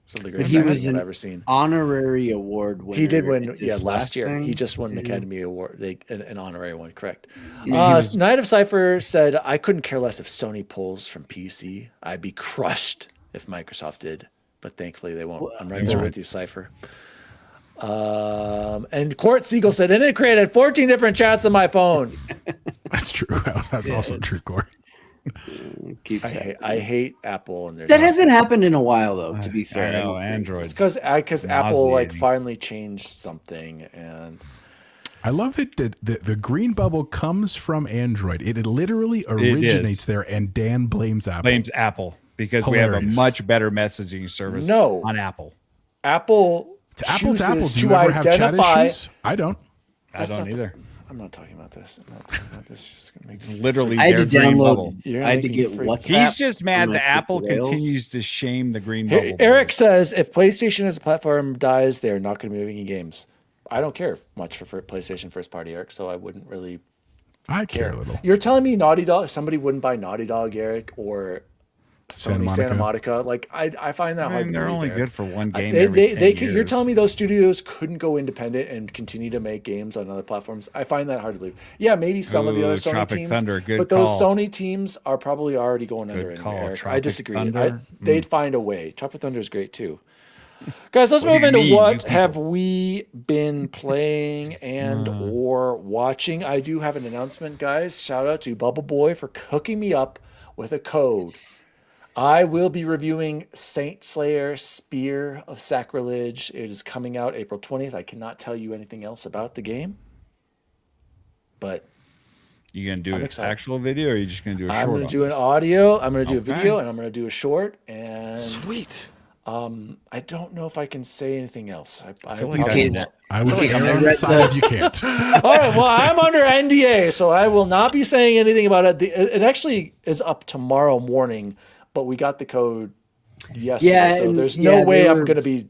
Some of the greatest he acting was I've an ever seen. Honorary award winner. He did win, at this last year. thing. He just won an Academy Award, an honorary one, correct. Night of Cypher said, I couldn't care less if Sony pulls from PC. I'd be crushed if Microsoft did, but thankfully they won't. I'm right there with you, Cypher. And Court Siegel said, and it created 14 different chats on my phone. That's true. That's also true, Corey. I hate Apple and their That hasn't happened in a while, though. To be fair, I know, don't think. Android. It's because Apple like nauseating. finally changed something, and I love that the green bubble comes from Android. It literally originates there, and Dan blames Apple. Blames Apple because we have a Hilarious. much better messaging service No. on Apple. Apple to Apple. chooses Do you to ever have chat identify. issues? I don't. I don't either. I'm not talking about this. It's just gonna make It's me. literally I had to their green download. bubble. You're I gonna had to make me get freak. WhatsApp. He's just mad from that my Apple Rails. continues to shame the green bubble. Hey, Eric says if PlayStation as a platform dies, they are not going to be making games. I don't care much for PlayStation first party, Eric, so I wouldn't really I care a little. You're telling me Naughty Dog, somebody wouldn't buy Naughty Dog, Eric, or Santa Santa Monica. Monica? Like I find that I hard. mean, to they're believe, only Eric. good for one game. They every 10 could, you're years. telling me those studios couldn't go independent and continue to make games on other platforms? I find that hard to believe. Yeah, maybe some of the Ooh, other Sony Tropic teams, Thunder, good but those call. Sony teams are probably already going under anyway, call, Eric. I Tropic disagree. Thunder. They'd find a way. Tropic Thunder is great too. Guys, let's What move do you into mean, what you have we been playing and or watching. I do have an announcement, guys. Shout out to Bubble Boy for hooking me up with a code. I will be reviewing Saint Slayer Spear of Sacrilege. It is coming out April 20th. I cannot tell you anything else about the game, but You gonna do I'm an excited. actual video, or are you just gonna do a I'm short? going to on do an this? audio, I'm going to do a Okay. video, and I'm going to do a short. And Sweet. I don't know if I can say anything else. I feel like probably I- won't. I would Okay, err I on the read side the- of you can't. All right. Well, I'm under NDA, so I will not be saying anything about it. It actually is up tomorrow morning, but we got the code yesterday, Yeah, so and- there's no yeah, way they I'm were- going to be.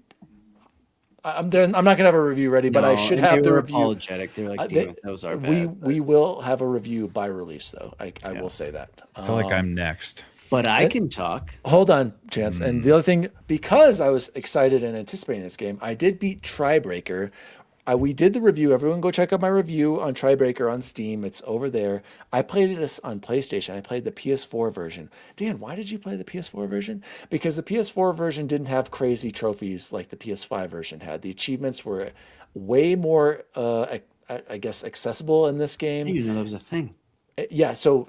I'm not going to have a review ready, but I No, should and have they the were review. Apologetic. They're like, They- "Damn, that was our we bad." we will have a review by release, though. I will say that. I feel like I'm next. But I can talk. Hold on, Chance. And the other thing, because I was excited and anticipating this game, I did beat Tribreaker. We did the review. Everyone go check out my review on Tribreaker on Steam. It's over there. I played it on PlayStation. I played the PS4 version. Dan, why did you play the PS4 version? Because the PS4 version didn't have crazy trophies like the PS5 version had. The achievements were way more, I guess, accessible in this I game. didn't even know that was a thing. Yeah, so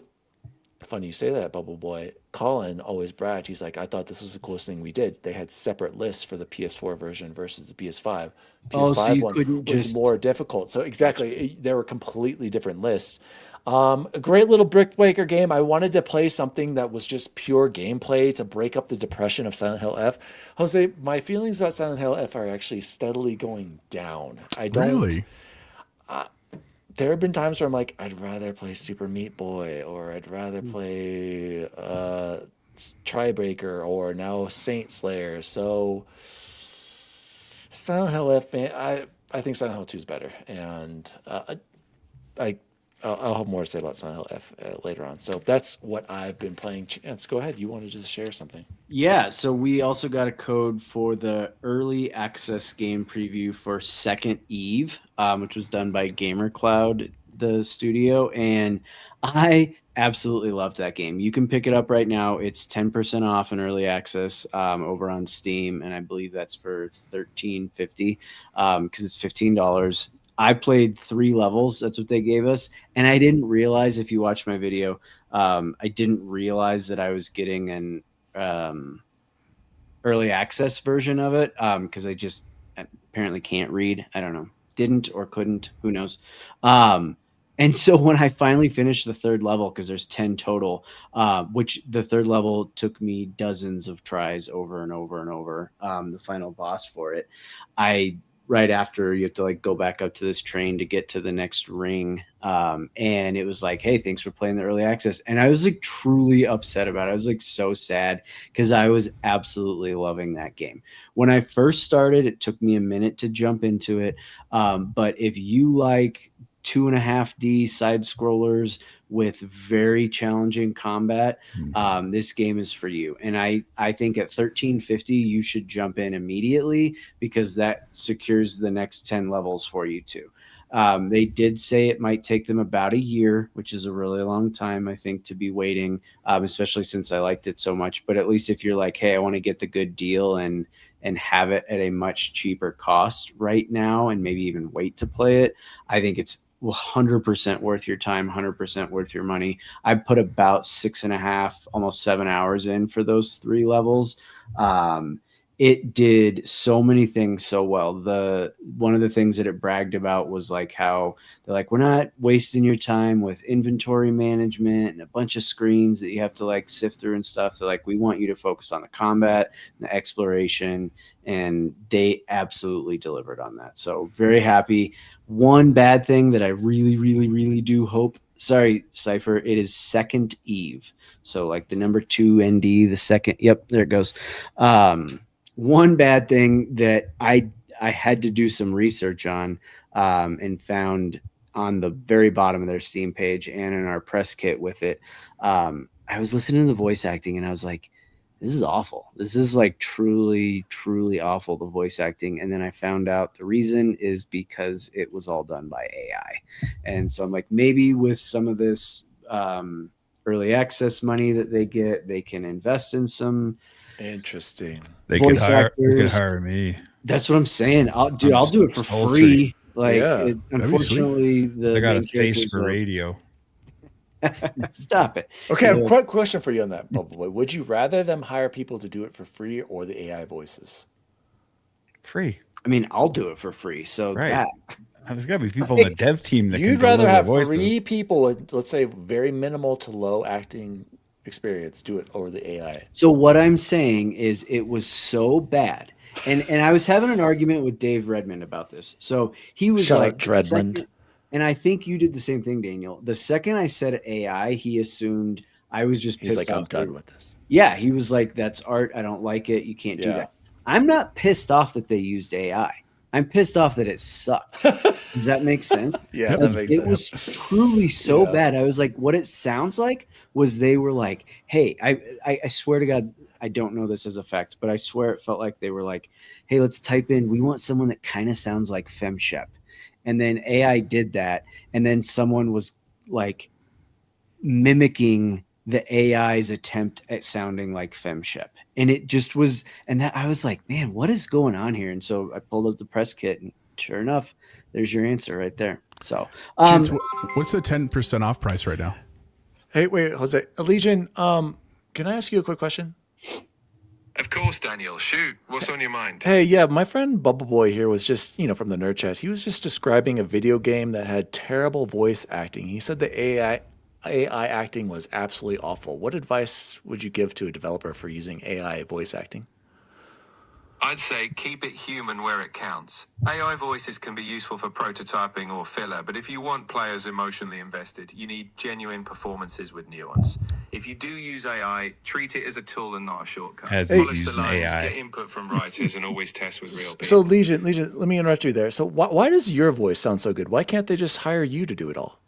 funny you say that, Bubble Boy. Colin always bragged. He's like, I thought this was the coolest thing we did. They had separate lists for the PS4 version versus the PS5. Oh, so PS5 you one couldn't was just- more difficult. So exactly, they were completely different lists. A great little brick breaker game. I wanted to play something that was just pure gameplay to break up the depression of Silent Hill F. Jose, my feelings about Silent Hill F are actually steadily going down. I don't. Really? there have been times where I'm like, I'd rather play Super Meat Boy, or I'd rather play Tribreaker, or now Saint Slayer. So Silent Hill F, man, I think Silent Hill 2 is better, and I I'll have more to say about Silent Hill F later on. So that's what I've been playing. Chance, go ahead. You want to just share something? Yeah, so we also got a code for the early access game preview for Second Eve, which was done by GamerCloud, the studio, and I absolutely loved that game. You can pick it up right now. It's 10% off in early access over on Steam, and I believe that's for $13.50 because it's $15. I played 3 levels. That's what they gave us, and I didn't realize, if you watch my video, I didn't realize that I was getting an early access version of it because I just apparently can't read. I don't know, didn't or couldn't, who knows. And so when I finally finished the 3rd level, because there's 10 total, which the 3rd level took me dozens of tries over and over and over, the final boss for it, right after, you have to like go back up to this train to get to the next ring. And it was like, hey, thanks for playing the early access. And I was like truly upset about it. I was like so sad because I was absolutely loving that game. When I first started, it took me a minute to jump into it. But if you like 2.5D side scrollers with very challenging combat, this game is for you. And I think at $13.50 you should jump in immediately because that secures the next 10 levels for you too. They did say it might take them about a year, which is a really long time, I think, to be waiting, especially since I liked it so much. But at least if you're like, hey, I want to get the good deal and have it at a much cheaper cost right now and maybe even wait to play it, I think it's 100% worth your time, 100% worth your money. I put about 6.5, almost 7 hours in for those 3 levels. It did so many things so well. One of the things that it bragged about was like how they're like, we're not wasting your time with inventory management and a bunch of screens that you have to like sift through and stuff. They're like, we want you to focus on the combat and the exploration, and they absolutely delivered on that. So very happy. One bad thing that I really, really, really do hope, sorry, Cypher, it is Second Eve. So like the number 2 ND, the second, yep, there it goes. One bad thing that I had to do some research on and found on the very bottom of their Steam page and in our press kit with it, I was listening to the voice acting and I was like, this is awful. This is like truly, truly awful, the voice acting. And then I found out the reason is because it was all done by AI. And so I'm like, maybe with some of this early access money that they get, they can invest in some interesting. They could hire me. That's what I'm saying. I'll do it for free. Like, Yeah, unfortunately, I got a face for radio. Stop it. Okay, I have a quick question for you on that, Bubble Boy. Would you rather them hire people to do it for free or the AI voices? Free. I mean, I'll do it for free. So right. There's got to be people on the dev team that you'd can rather have voices. 3 people with, let's say, very minimal to low acting experience do it over the AI. So what I'm saying is it was so bad. And I was having an argument with Dave Redmond about this. So he was Shout like, out Redmond. and I think you did the same thing, Daniel. The second I said AI, he assumed I was just pissed He's like, off. I'm done with this. Yeah, he was like, that's art. I don't like it. You can't do that. I'm not pissed off that they used AI. I'm pissed off that it sucked. Does that make sense? Yeah, like, that makes sense. It was truly so bad. I was like, what it sounds like was they were like, hey, I swear to God, I don't know this as a fact, but I swear it felt like they were like, hey, let's type in, we want someone that kind of sounds like FemShep. And then AI did that. And then someone was like mimicking the AI's attempt at sounding like FemShep. And it just was, and that I was like, man, what is going on here? And so I pulled up the press kit and sure enough, there's your answer right there. So Chance, what's the 10% off price right now? Hey, wait, Jose. Legion, can I ask you a quick question? Of course, Daniel. Shoot. What's on your mind? Hey, yeah, my friend Bubble Boy here was just, from the nerd chat. He was just describing a video game that had terrible voice acting. He said the AI acting was absolutely awful. What advice would you give to a developer for using AI voice acting? I'd say keep it human where it counts. AI voices can be useful for prototyping or filler, but if you want players emotionally invested, you need genuine performances with nuance. If you do use AI, treat it as a tool and not a shortcut. As Polish he's the using lines, AI. get input from writers, and always test with real people. So Legion, let me interrupt you there. So why does your voice sound so good? Why can't they just hire you to do it all?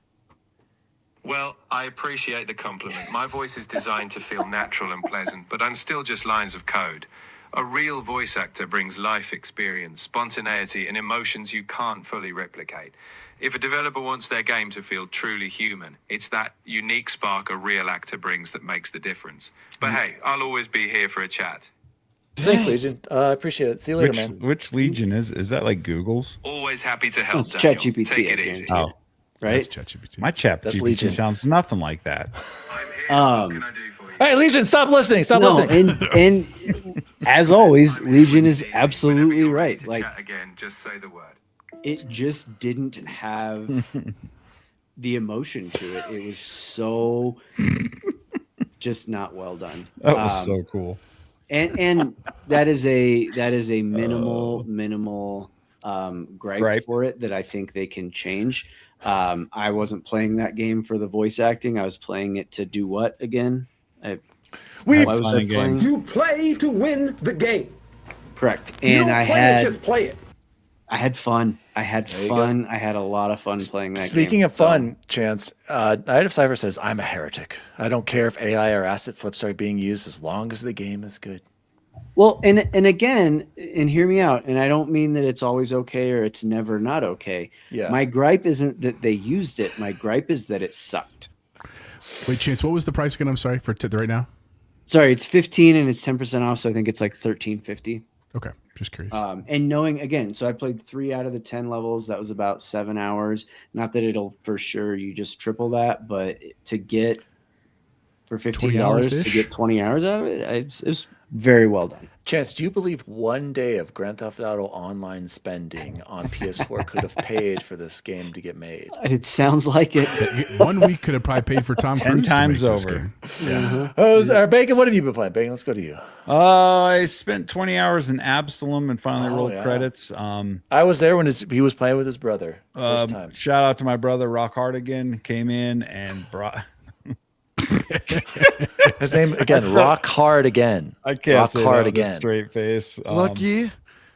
Well, I appreciate the compliment. My voice is designed to feel natural and pleasant, but I'm still just lines of code. A real voice actor brings life experience, spontaneity, and emotions you can't fully replicate. If a developer wants their game to feel truly human, it's that unique spark a real actor brings that makes the difference. But hey, I'll always be here for a chat. Thanks, Legion. I appreciate it. See you later, man. Which Legion is that like Google's? Always happy to help, It's Daniel. ChatGPT, Take I it easy. guarantee. Oh, Right? That's ChatGPT. my chat That's GPT Legion. sounds nothing like that. I'm here. What can I do for you? Hey, Legion, stop listening. Stop No, listening. and as always, I'm here Legion when is you need me. absolutely Whenever you're ready right. to Like, chat again, just say the word. it just didn't have the emotion to it. It was so just not well done. That was so cool. And that is a minimal gripe for it that I think they can change. I wasn't playing that game for the voice acting. I was playing it to do what again? Why was I playing? You play to win the game. Correct. You And don't I play had it, just play it. I had fun. I had fun. I had a lot of fun playing that game. Speaking of So, fun, Chance, Night of Cypher says, I'm a heretic. I don't care if AI or asset flips are being used as long as the game is good. well, and again, and hear me out. And I don't mean that it's always okay or it's never not okay. Yeah. My gripe isn't that they used it. My gripe is that it sucked. Wait, Chance, what was the price again? I'm sorry for right now. Sorry, it's 15 and it's 10% off, so I think it's like 13.50. Okay, just curious. And knowing again, so I played 3 out of the 10 levels. That was about 7 hours. Not that it'll for sure you just triple that, but to get for $15 to ish? get 20 hours out of it, it was very well done. Chance, do you believe one day of Grand Theft Auto online spending on PS4 could have paid for this game to get made? It sounds like it. 1 week could have probably paid for Tom 10 Cruise to times make this over. game. Bacon, what have you been playing? Bacon, let's go to you. I spent 20 hours in Absalom and finally rolled yeah. credits. I was there when he was playing with his brother. First time. Shout out to my brother Rock Hard again. Came in and brought. His name again, Rock Hard again. I can't Rock say Hard that with a again. straight face. Lucky.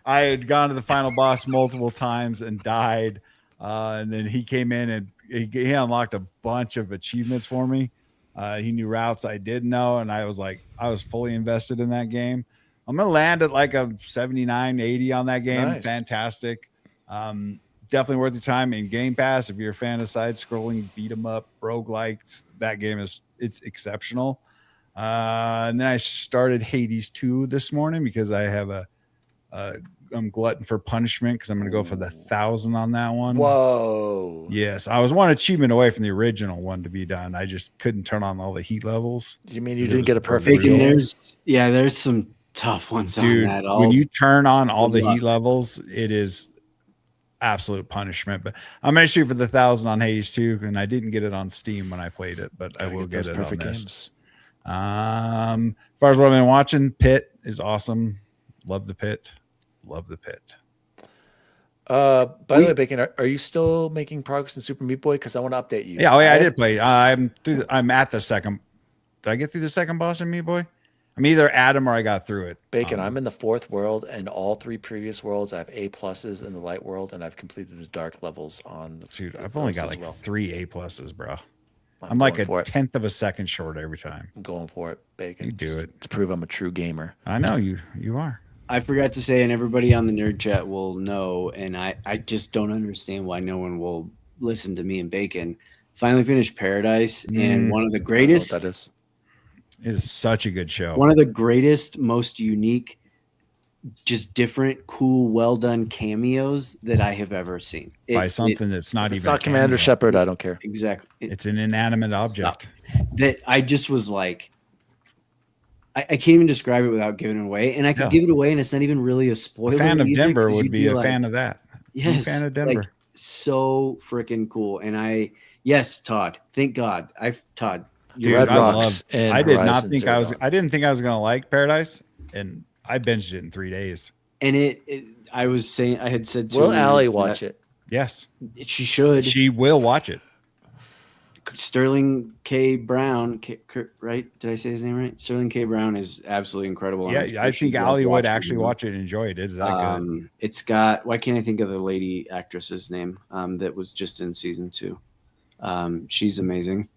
I had gone to the final boss multiple times and died. And then he came in and he unlocked a bunch of achievements for me. He knew routes I didn't know. And I was fully invested in that game. I'm going to land at like a 79, 80 on that game. Nice. Fantastic. Definitely worth your time in Game Pass. If you're a fan of side scrolling, beat 'em up, roguelikes, that game it's exceptional. And then I started Hades 2 this morning because I have I'm glutton for punishment because I'm going to go for the 1,000 on that one. Whoa. Yes, I was one achievement away from the original one to be done. I just couldn't turn on all the heat levels. Do you mean you didn't get a perfect Bacon, game? there's some tough ones Dude, on that. when you turn on all the Good heat levels, it is absolute punishment. But I'm going to shoot for the 1,000 on Hades 2, and I didn't get it on Steam when I played it, but I will get those it perfect on this. games. As far as what I've been watching, Pit is awesome. Love the Pit. Love the Pit. By the way, Bacon, are you still making progress in Super Meat Boy? Because I want to update you. Yeah, I did play. I'm at the second. Did I get through the second boss in Meat Boy? I'm either at him or I got through it. Bacon, I'm in the 4th world, and all 3 previous worlds I have A pluses in the light world, and I've completed the dark levels on the. Dude, I've only got as like well. 3 A pluses, bro. I'm like a going for it. 10th of a second short every time. I'm going for it, Bacon. You do just it. to prove I'm a true gamer. I know you are. I forgot to say, and everybody on the nerd chat will know, and I just don't understand why no one will listen to me and Bacon. Finally finished Paradise, and one of the I don't know greatest, what that is. It is such a good show. one of the greatest, most unique, just different, cool, well done cameos that I have ever seen. By something that's not If even it's not a cameo. Commander Shepard, I don't care. Exactly. It's an inanimate object. That I just was like, I can't even describe it without giving it away, and I could give it away, and it's not even really a spoiler. A fan of either, Denver 'cause would you'd be a like, fan of that. Yes, fan of Denver. like, so freaking cool. And yes, Todd. Thank God, Todd. Dude, Red I Rocks and I did not Horizon think Zero I was. Dawn. I didn't think I was gonna like Paradise, and I binged it in 3 days. And I was saying, I had said to Will Allie watch it? Yes, she should. she will watch it. Sterling K. Brown, right? Did I say his name right? Sterling K. Brown is absolutely incredible. Yeah, I think Allie would actually watch it and enjoy it. It's that good. It's got, why can't I think of the lady actress's name that was just in season 2? She's amazing.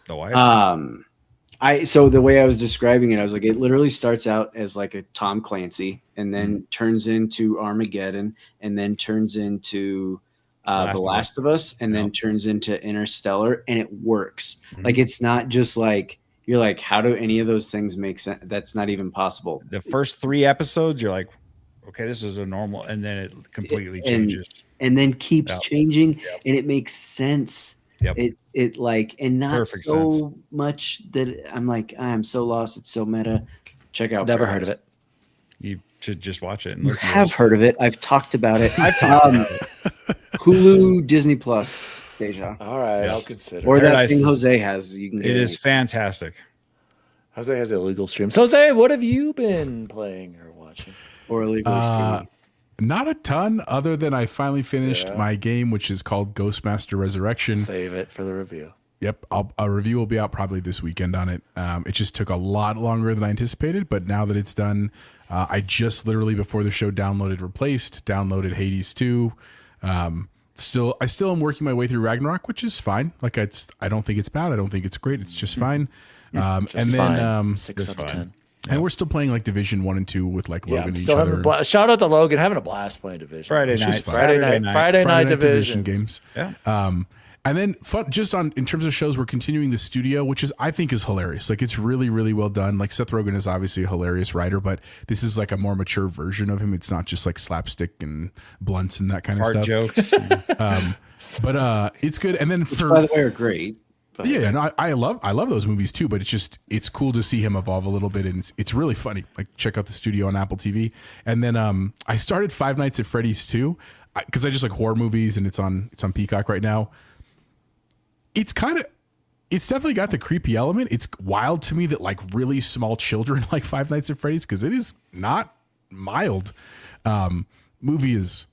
The wife. So the way I was describing it, I was like, it literally starts out as like a Tom Clancy and then turns into Armageddon and then turns into The Last of Us and then turns into Interstellar, and it works. Like, it's not just like, you're like, how do any of those things make sense? That's not even possible. The first 3 episodes, you're like, okay, this is a normal, and then it completely changes. And then keeps changing, and it makes sense. Yep. It like, and not Perfect so sense. much that I'm like, I'm so lost. It's so meta. Check out. Never heard of it. You should just watch it. And You listen to have this. heard of it. I've talked about it. I've talked about it. Hulu, Disney Plus, Deja. All right, Yes. I'll consider. Or that Paradise thing is- Jose has. You can get It is fantastic. Jose has illegal streams. Jose, what have you been playing or watching? or illegal streaming. Not a ton, other than I finally finished my game, which is called Ghostmaster Resurrection. Save it for the review. Yep, a review will be out probably this weekend on it. It just took a lot longer than I anticipated, but now that it's done, I just literally before the show downloaded Hades 2. I still am working my way through Ragnarok, which is fine. Like I don't think it's bad. I don't think it's great. It's just fine. Just and fine. then 6 out of 10. and we're still playing like Division 1 and 2 with like Logan and each still having other. a blast. Shout out to Logan, having a blast playing Division. Friday It's night. just fun. Friday night Division Divisions. games. Yeah. And then fun, just on in terms of shows, we're continuing the studio, which is I think is hilarious. Like it's really, really well done. Like Seth Rogen is obviously a hilarious writer, but this is like a more mature version of him. It's not just like slapstick and blunts and that kind of Hard stuff. jokes. But it's good. And then Which, by the way, are great. But yeah, and I love those movies too. But it's cool to see him evolve a little bit, and it's really funny. Like check out the studio on Apple TV. And then I started Five Nights at Freddy's 2 because I just like horror movies, and it's on Peacock right now. It's definitely got the creepy element. It's wild to me that like really small children like Five Nights at Freddy's, because it is not mild. Movie is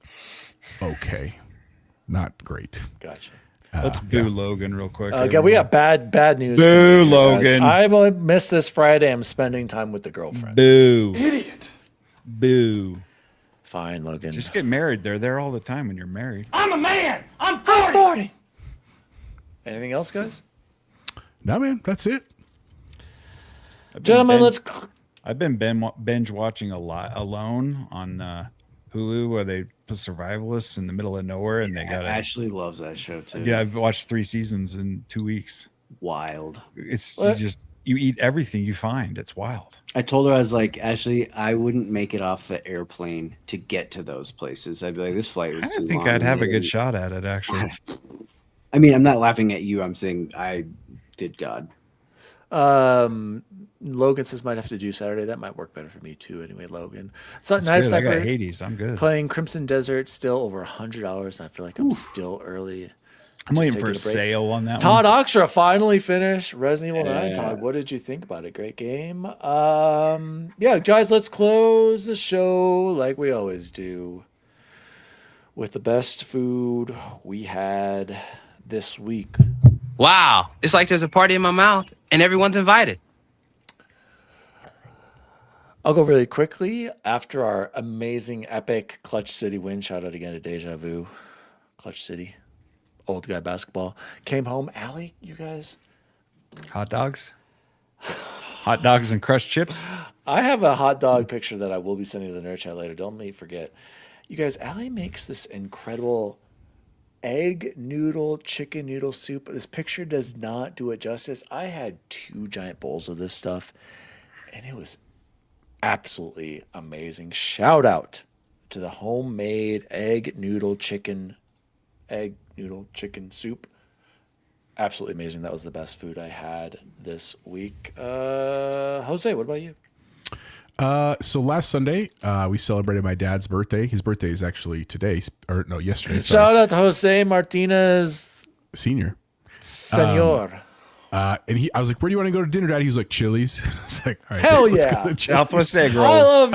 okay, not great. Gotcha. Let's boo Logan real quick. Okay, we got bad news. Boo, guys. Logan. I missed this Friday. I'm spending time with the girlfriend. Boo. Idiot. Boo. Fine, Logan. Just get married. They're there all the time when you're married. I'm a man. I'm 40. 40. Anything else, guys? No, man, that's it. Gentlemen, let's. I've been binge watching a lot Alone on Hulu, where they put survivalists in the middle of nowhere, and they got Ashley loves that show too. Yeah, I've watched 3 seasons in 2 weeks. Wild. It's What? you eat everything you find. It's wild. I told her, I was like, Ashley, I wouldn't make it off the airplane to get to those places. I'd be like, this flight was I too long. think I'd have a good shot at it, actually. I mean, I'm not laughing at you. I'm saying I did God. Logan says might have to do Saturday. That might work better for me too. Anyway, Logan. So That's night good. I got Saturday, Hades. I'm good. playing Crimson Desert, still over $100. I feel like I'm still early. I'm Just waiting taking for a break. sale on that Todd one. Oxtra finally finished Resident Evil 9. Yeah. Todd, what did you think about it? Great game. Yeah, guys, let's close the show like we always do with the best food we had this week. Wow, it's like there's a party in my mouth and everyone's invited. I'll go really quickly. After our amazing, epic Clutch City win, shout out again to Deja Vu, Clutch City, old guy basketball. Came home. Allie, you guys? Hot dogs? Hot dogs and crushed chips? I have a hot dog picture that I will be sending to the nerd chat later. Don't let me forget. You guys, Allie makes this incredible egg noodle, chicken noodle soup. This picture does not do it justice. I had 2 giant bowls of this stuff, and it was absolutely amazing. Shout out to the homemade egg noodle chicken soup. Absolutely amazing. That was the best food I had this week. Jose, what about you? So last Sunday, we celebrated my dad's birthday. His birthday is actually today, or no, yesterday. Shout out to Jose Martinez, Senior. Senor. And I was like, "Where do you want to go to dinner, Daddy?" He was like, "Chili's." It's like, all right, Hell let's yeah. go to Chili's. Southwest egg I rolls.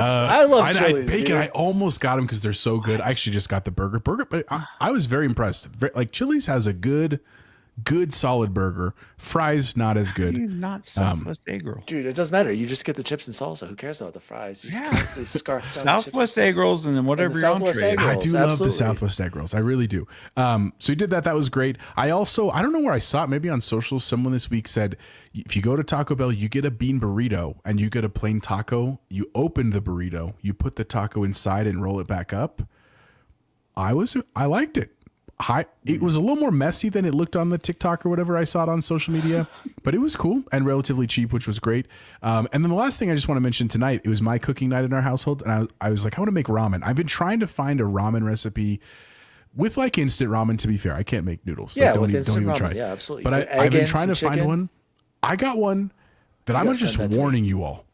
love Chili's. Bacon. Dude. I almost got them because they're so good. I actually just got the burger, but I was very impressed. Like Chili's has a good solid burger. Fries not as good. Not Southwest egg roll. Dude, it doesn't matter. You just get the chips and salsa. Who cares about the fries? You just constantly scarf down the chips Southwest and egg salsa. rolls and then whatever the your Southwest entree egg is. I rolls, do love the absolutely. Southwest egg rolls. I really do. So he did that. That was great. I don't know where I saw it. Maybe on social. Someone this week said, if you go to Taco Bell, you get a bean burrito and you get a plain taco. You open the burrito, you put the taco inside and roll it back up. I liked it. It was a little more messy than it looked on the TikTok or whatever I saw it on social media, but it was cool and relatively cheap, which was great. And then the last thing I just want to mention tonight, it was my cooking night in our household, and I was like, I want to make ramen. I've been trying to find a ramen recipe with like instant ramen. To be fair, I can't make noodles. Yeah, so with don't instant even ramen. try. Yeah, absolutely. But Egg I've been and trying to some find chicken. one. I got one that I'm gotta just send that to me. warning you all,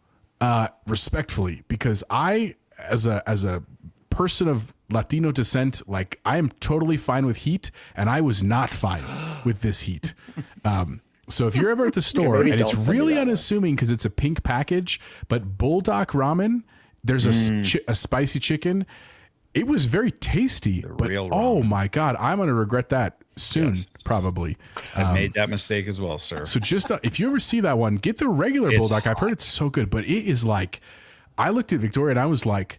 respectfully, because I, as a person of Latino descent, like I am totally fine with heat, and I was not fine with this heat. So if you're ever at the store, maybe and don't it's send me really that one. unassuming because it's a pink package, but Bulldog Ramen, there's a spicy chicken. It was very tasty, but real oh ramen. my God, I'm going to regret that soon, probably. I made that mistake as well, sir. So just if you ever see that one, get the regular Bulldog. I've heard it's so good, but it is like, I looked at Victoria and I was like,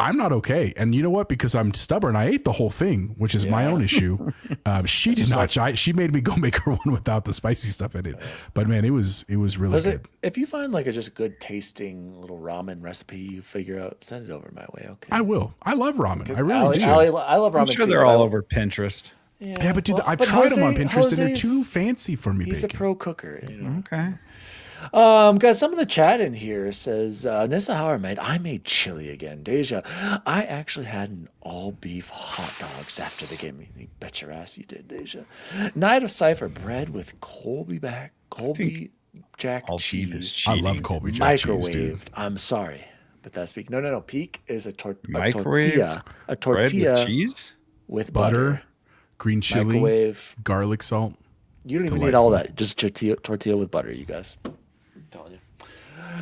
I'm not okay. And you know what? Because I'm stubborn, I ate the whole thing, which is my own issue. She did not. She made me go make her one without the spicy stuff in it. But man, it was really good. If you find like a just good tasting little ramen recipe you figure out, send it over my way. Okay. I will. I love ramen. I really Allie, do. I love ramen I'm sure too. they're but all I- over Pinterest. Yeah, but dude, I've but tried them on Jose- Pinterest and they're Jose's- too fancy for me. He's Bacon. a pro cooker. You know? Okay. Got some of the chat in here says, Nissa Hauer made, I made chili again. Deja, I actually had an all beef hot dogs after the game. You bet your ass you did, Deja. Night of Cypher bread with Colby Jack All beef is cheese. cheating. I love Colby Jack cheese, dude. Microwaved. I'm sorry, but that's peak. No. Peak is a Microwave tortilla. A bread tortilla with cheese? with Butter, green chili, microwave. garlic salt. You don't even need all Delightful. that. Just tortilla with butter, you guys. I'm telling you.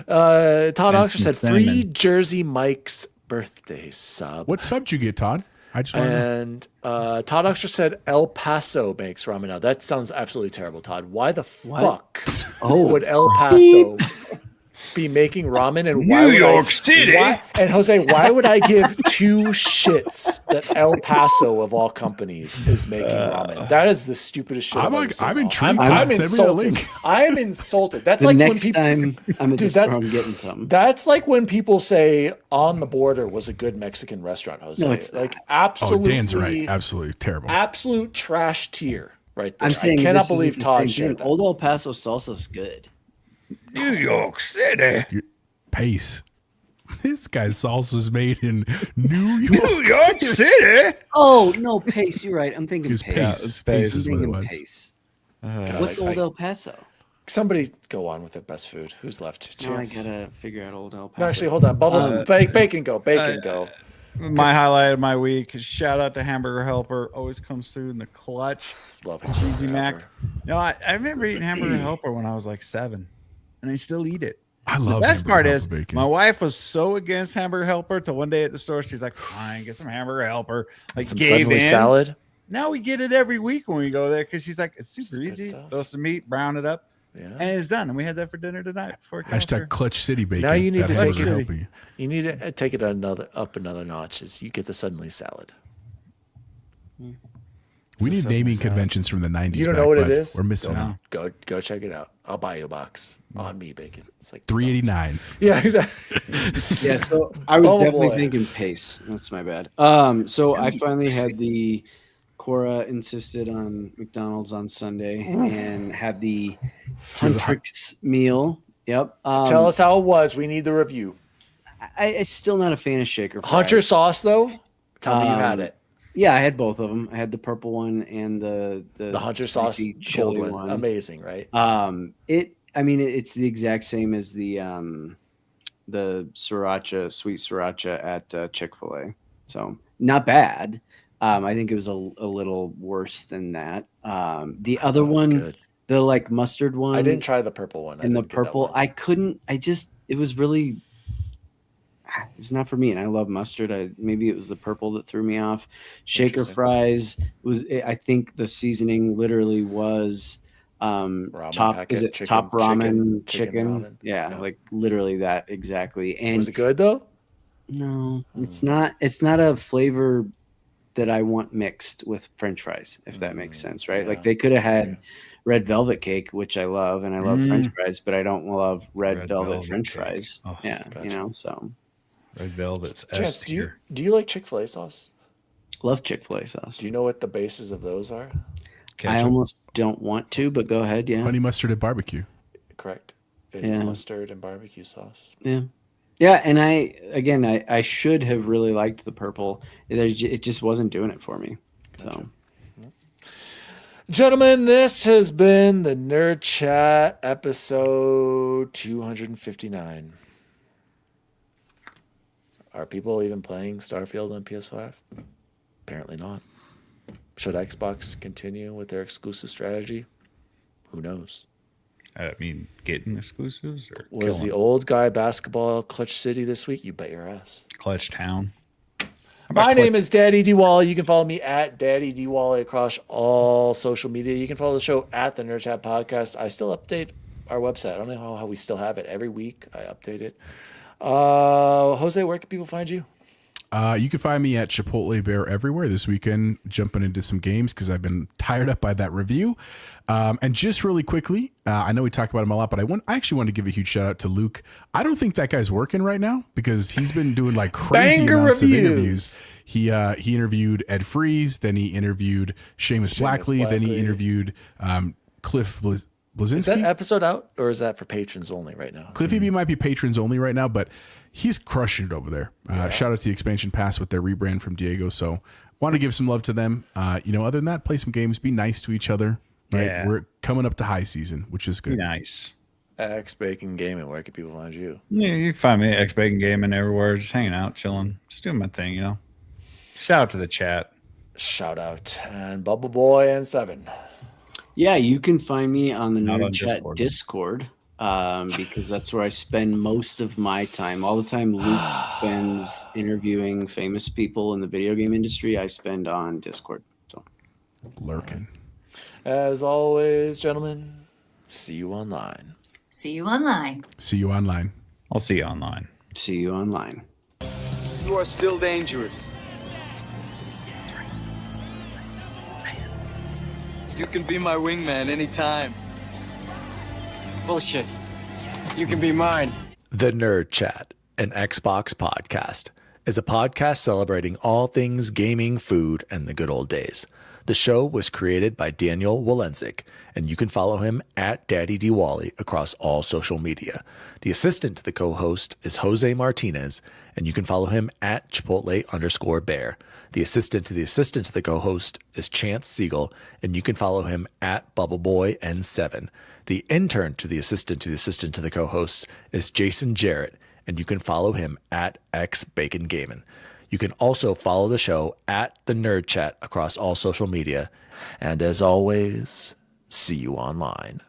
Todd And Oxford some said, free cinnamon. Jersey Mike's birthday sub. What sub did you get, Todd? I just want to know. And Todd Oxford said, El Paso makes ramen now. That sounds absolutely terrible, Todd. Why the fuck would El Paso be making ramen? And why New would York City. And Jose, why would I give two shits that El Paso of all companies is making ramen? That is the stupidest shit. I'm I've ever like, seen. I'm intrigued. I'm Todd. Send me the insulted. link. I am insulted. That's The like when next people. time I'm at Dude, the store, that's- I'm getting something. That's like when people say On the Border was a good Mexican restaurant, Jose. No, it's like not. Oh, absolutely. Dan's right. Absolutely terrible. Absolute trash tier right there. I'm saying I cannot this isn't believe the Todd same shared thing. that. Old El Paso salsa is good. New York City. Pace. This guy's salsa's made in New York. New York City. Oh no, Pace. You're right. I'm thinking It was Pace. Pace. Pace. Pace I'm is what it thinking was. Pace. God, What's I- Old El Paso? Somebody go on with their best food. Who's left? Now I Chance? gotta figure out Old El Paso. No, actually, hold on. Bubble, bacon, go. Bacon, go. My highlight of my week is shout out to Hamburger Helper. Always comes through in the clutch. Love Cheesy Hamburger Mac. Helper. No, I remember eating Hamburger Helper when I was like 7, and I still eat it. I love The best Hamburger part Helper is bacon. my wife was so against Hamburger Helper till one day at the store she's like, "Fine, get some Hamburger Helper." Like Some gave Subway in. salad. Now we get it every week when we go there because she's like, "It's super good easy. stuff. Throw some meat, brown it up, Yeah. and it's done." And we had that for dinner tonight before it came up Hashtag here. Clutch City bacon. Now you need That to Hamburger take it- Helper. You need to take it up another notch. Is you get the suddenly salad. We need naming conventions from the 90s. You don't back, know what it bud. is? We're missing out. Go check it out. I'll buy you a box on me, bacon. It's like $3.89. Yeah, exactly. Yeah, so I was Oh, definitely boy. thinking Pace. That's my bad. So I finally had the Cora insisted on McDonald's on Sunday and had the Huntrix meal. Yep. Tell us how it was. We need the review. I'm still not a fan of shaker fries. Hunter sauce, though. Tell me you had Um, it. Yeah, I had both of them. I had the purple one and the Hunter sauce spicy gold chili one. one. Amazing, right? It's the exact same as the sriracha, sweet sriracha at Chick-fil-A. So not bad. I think it was a little worse than that. The other That was one, good. The like mustard one. I didn't try the purple one. And the purple, I couldn't. It was really. It was not for me, and I love mustard. Maybe it was the purple that threw me off. Shaker fries was. I think the seasoning literally was top. packet, Is it chicken, top ramen chicken ramen. Yeah, like literally that exactly. And was it good though? No, it's not. It's not a flavor that I want mixed with French fries, if that makes sense, right? Yeah. Like they could have had red velvet cake, which I love, and I love French fries, but I don't love red velvet French fries. Oh, yeah, gotcha. So red velvet's Chance, do you like Chick-fil-A sauce? Love Chick-fil-A sauce. Do you know what the bases of those are? I almost don't want to, but go ahead. Yeah, honey mustard and barbecue. Correct. It is mustard and barbecue sauce. Yeah. Yeah, and I should have really liked the purple. It just wasn't doing it for me. So, gentlemen, this has been the Nerd Chat episode 259. Are people even playing Starfield on PS5? Apparently not. Should Xbox continue with their exclusive strategy? Who knows? I mean, getting exclusives or was the old guy basketball Clutch City this week? You bet your ass. Clutch Town. My name is Daddy D Wally. You can follow me at Daddy D Wally across all social media. You can follow the show at the Nerd Chat Podcast. I still update our website. I don't know how we still have it. Every week I update it. Jose, where can people find you? You can find me at Chipotle Bear everywhere this weekend, jumping into some games because I've been tired up by that review. And just really quickly, I know we talk about him a lot, but I actually want to give a huge shout out to Luke. I don't think that guy's working right now because he's been doing like crazy amounts of interviews. He interviewed Ed Freeze, then he interviewed Seamus Blackley, then he interviewed Cliff Blazinski. Is that episode out or is that for patrons only right now? Cliffy B might be patrons only right now, but he's crushing it over there. Shout out to the Expansion Pass with their rebrand from Diego. So want to give some love to them. Other than that, play some games, be nice to each other. Right? Yeah. We're coming up to high season, which is good. Be nice. X Bacon Gaming, where can people find you? Yeah, you can find me at X Bacon Gaming everywhere, just hanging out, chilling, just doing my thing, Shout out to the chat. Shout out. And Bubble Boy and Seven. Yeah, you can find me on the Nerd Chat Discord because that's where I spend most of my time. All the time Luke spends interviewing famous people in the video game industry, I spend on Discord. So lurking. As always, gentlemen, see you online. See you online. See you online. I'll see you online. See you online. You are still dangerous. You can be my wingman anytime. Bullshit. You can be mine. The Nerd Chat, an Xbox podcast, is a podcast celebrating all things gaming, food, and the good old days. The show was created by Daniel Walenzik, and you can follow him at Daddy D Wally across all social media. The assistant to the co-host is Jose Martinez, and you can follow him at Chipotle_Bear. The assistant to the co-host is Chance Siegel, and you can follow him at Bubbleboy N7. The intern to the assistant to the co-hosts is Jason Jarrett, and you can follow him at X Bacon Gaming. You can also follow the show at the Nerd Chat across all social media. And as always, see you online.